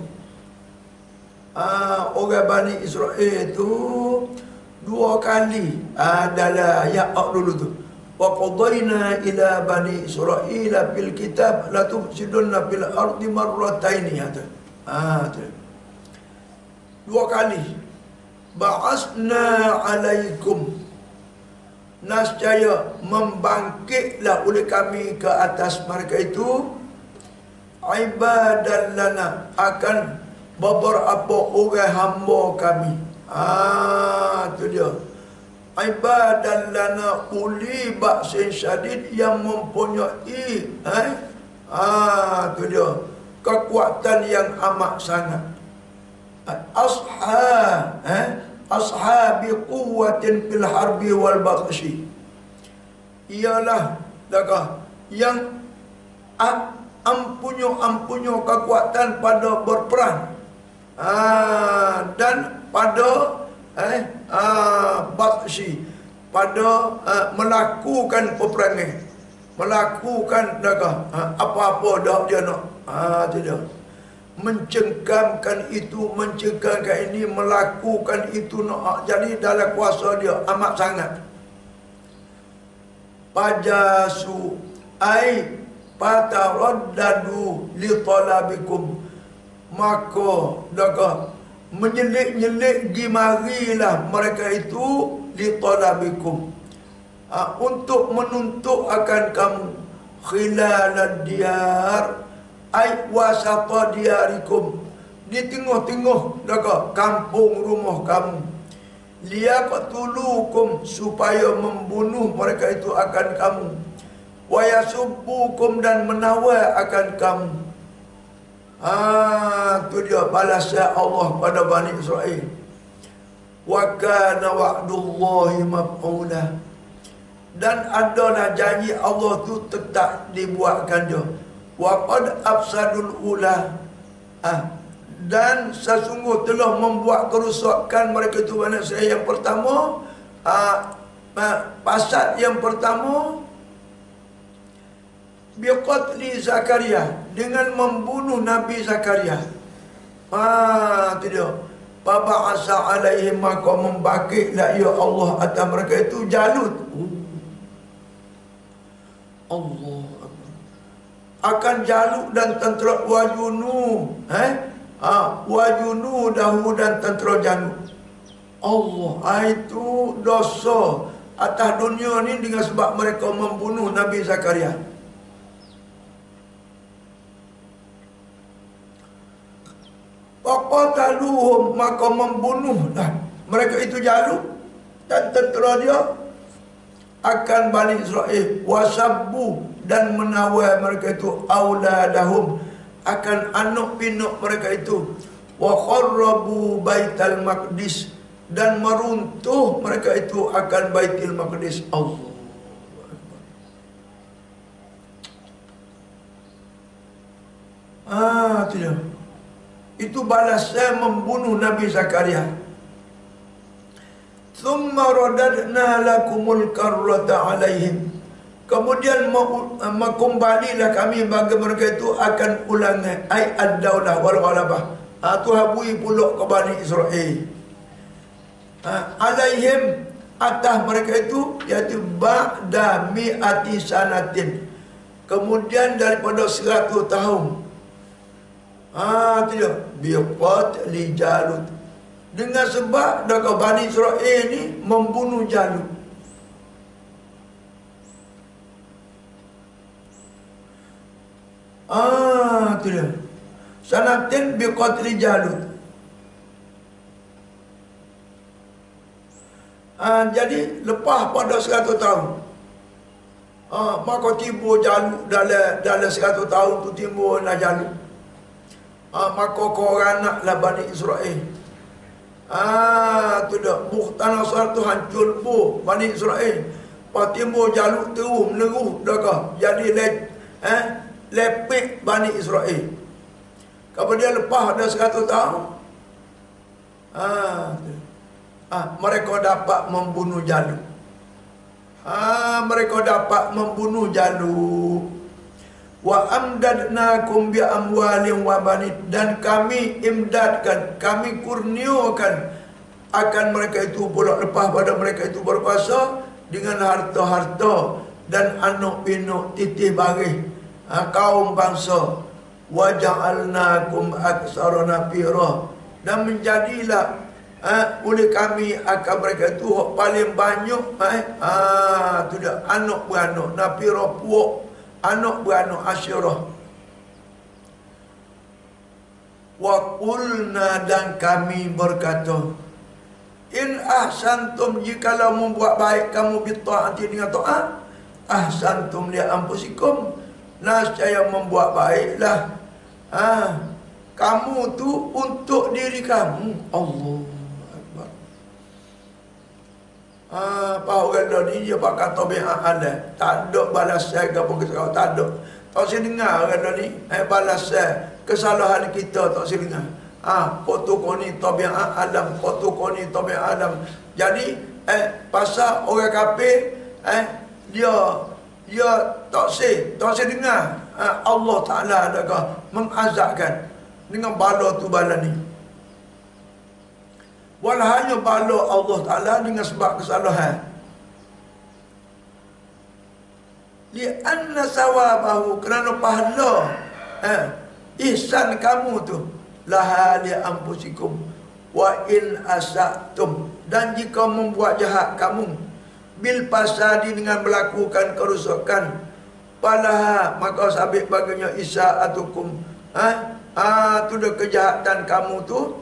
Orang Bani Israel itu dua kali dalam ayat dulu tu. Wa qadaina ila bani Israil fil kitab la tufsiduna fil ardi marratain tu. Dua kali. Ba'asna alaikum, nascaya membangkitlah oleh kami ke atas mereka itu ibadan lana, akan beberapa orang hamba kami. Itu dia. Ibadan lana uli ba'sin syadid, yang mempunyai itu dia, kekuatan yang amat sangat. Ashabi quwwatin fil harbi wal baghshi, ialah yang ampunyo kekuatan pada berperang dan pada baghshi, pada melakukan peperangan, melakukan apa-apa dah dia nak tidak mencengkamkan itu, mencengkamkan ini, melakukan itu nak. Jadi dalam kuasa dia amat sangat. Pajasu ai pataraddadu li talabikum, maka menyelik-nyelik gimarilah mereka itu li talabikum, untuk menuntut akan kamu khilalad diyar ai wasata diarikum, di tengah-tengah kampung rumah kamu, liyaqtulukum, supaya membunuh mereka itu akan kamu, wa yasubbukum, dan menawar akan kamu. Itu dia balasnya Allah pada Bani Israel. Wa kana wa'dullahi maf'ula, dan adalah janji Allah tu tetap dibuatkan dia. Wa qad afsadul ula, dan sesungguh telah membuat kerusakan mereka itu Bani Israel yang pertama. Fasad yang pertama biqatli Zakaria, dengan membunuh Nabi Zakaria. Itu dia. Faba'asa alaihim, maka membangkitlah ya Allah atas mereka itu Jalut. Allah akan Jalut dan tentera Wajunu, Wajunu dahu dan tentera Jalut. Allah, itu dosa atas dunia ni dengan sebab mereka membunuh Nabi Zakaria. Faqataluhum, maka membunuhlah mereka itu Jalut dan tentera dia akan Bani Israel. Wasabbu, dan menawar mereka itu auladahum, akan anak pinak mereka itu. Wa kharrabu baital maqdis, dan meruntuh mereka itu akan Baitul Maqdis. Allah, tidak. Itu balasnya membunuh Nabi Zakaria. Thumma radadna lakumul karrata alaihim, kemudian kembalilah kami bagi mereka itu akan ulangan ai ad-daulah wal ghalabah. Tu habui pula ke Bani Israel. Alaihim, atas mereka itu, iaitu ba'da mi'ati sanatin, kemudian daripada 100 tahun. Tidak. Biqat li Jalut, dengan sebab Bani Israel ni membunuh Jalut. Tidak. Sanatin biqat li Jalut. Jadi lepas pada 100 tahun, maka timbul Jalut dalam 100 tahun tu timbul Jalut. Maka koranaklah Bani Israel. Tu dah Bukhtanasar tu hancur pun Bani Israel. Lepas timbul Jalut terus meneruh jadi lepek Bani Israel. Kemudian lepas ada 100 tahun, mereka dapat membunuh Jalut. Mereka dapat membunuh Jalut. Wa amdadnakum bi amwalin wa banin, dan kami imdadkan, kami kurniakan akan mereka itu pula lepas pada mereka itu berkuasa dengan harta-harta dan anak pinak titih baris kaum bangsa. Wa ja'alnakum aktsara nafira, dan menjadilah oleh kami akan mereka itu paling banyak tu dah anak beranak, nafira puak, anak beranak asyirah. Wa qulna, dan kami berkata, in ahsantum, jikalau membuat baik kamu bitta'ati dengan taat, ahsantum li anfusikum, nascaya membuat baiklah kamu tu untuk diri kamu. Allah Akbar. Apa orang dah ni dia pakai tabiat ada, tak ada balasan ke apa kita tak ada. Tak saya dengar orang dah ni balasan kesalahan kita, tak saya dengar. Kotokoni tabiat alam, kotokoni tabiat alam. Jadi pasal orang kafir dia tak saya dengar Allah Ta'ala adakah mengazabkan dengan bala tu bala ni. Walhanya bala Allah Ta'ala dengan sebab kesalahan. Li'anna sawabahu, kerana pahala ihsan kamu tu laha li anfusikum wa in asa'tum, dan jika membuat jahat kamu bil fasadi, dengan melakukan kerusakan, palaha, maka sabit baginya isa'atukum tu dah kejahatan kamu tu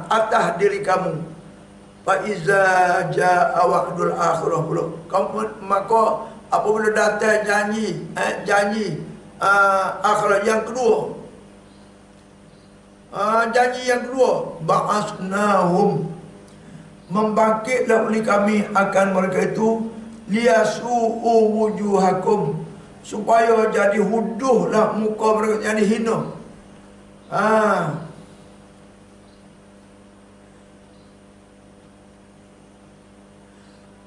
atas diri kamu. Fa iza jaa wa'dul akhirah pula, kamu maka apabila datang janji akhirat yang kedua, janji yang kedua, ba'asnahum, membangkitlah oleh kami akan mereka itu, liyasu'u wujuhakum, supaya jadi huduhlah muka mereka, jadi hina.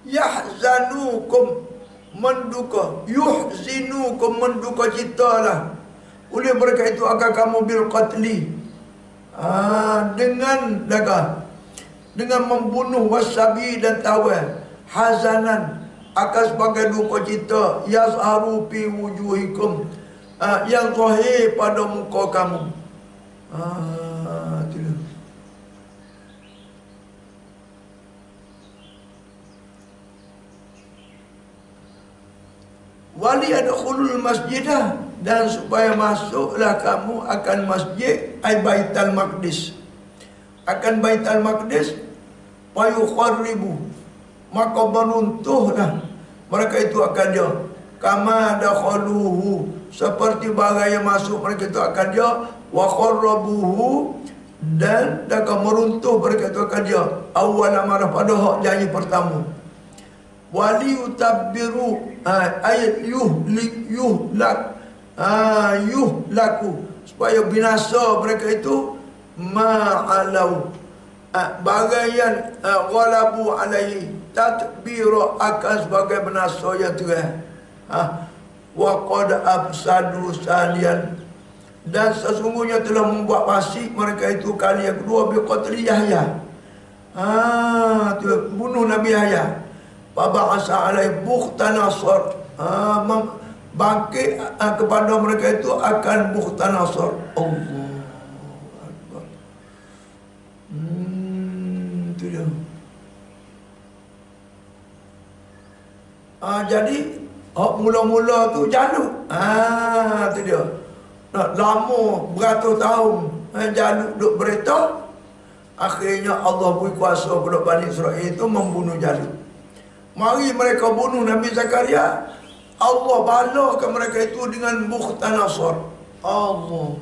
Yahzanukum, menduka, yuhzinukum, menduka citalah oleh mereka itu akan kamu bil qatli, dengan membunuh, wasabi, dan tawar, hazanan, akan sebagai duka cita, yazharu fi wujuhikum, yang zahir pada muka kamu. Itulah. Wali adkhulul masjidah, dan supaya masuklah kamu akan masjid Baitul Maqdis, akan Baitul Maqdis, fayukharribu, maka beruntuhlah mereka itu akan dia, kama dakhaluhu, seperti barang yang masuk mereka itu akan dia, wa kharrabuhu, dan akan meruntuh mereka itu akan dia, awal amarah, pada hak janji pertama. Wali utabbiru ayat yuhlaku, supaya binasa mereka itu ma'alau, bagaian ghalabu alaihi, tadbira, akan sebagai binasa yang terang. Wa qad afsadu salian, dan sesungguhnya telah membuat fasik mereka itu kali yang kedua, biqatli Yahya, bunuh Nabi Yahya. Faba'asa alaihi Bukhtanasar, bangkit kepada mereka itu akan Bukhtanasar. Allah Akbar. Itu dia. Jadi mula-mula tu Jalut. Itu dia. Lama beratus tahun Jalut duk berita, akhirnya Allah beri kuasa kepada Bani Israel itu membunuh Jalut. Mari mereka bunuh Nabi Zakaria, Allah balakan mereka itu dengan Bukhtanasar. Allah.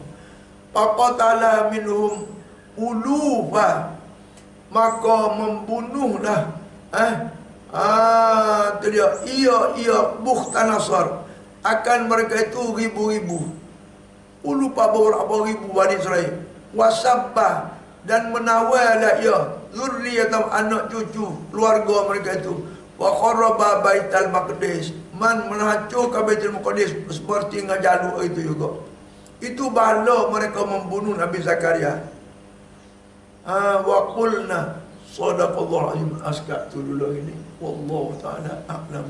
Faqatala minhum ulufa, maka membunuhlah itu dia, ia Bukhtanasar, akan mereka itu ribu-ribu, ulufa beberapa ribu Bani Israel. Wasabbah, dan menawarlah ia zurriyatam, anak cucu keluarga mereka itu, wa kharaba baital maqdis, man menghancurkan Baitul Maqdis seperti ngajalu itu juga. Itu bala mereka membunuh Nabi Zakaria. Wa qulna sadaqallahu azim. Askat tu dulu ini. Wallahu taala a'lam.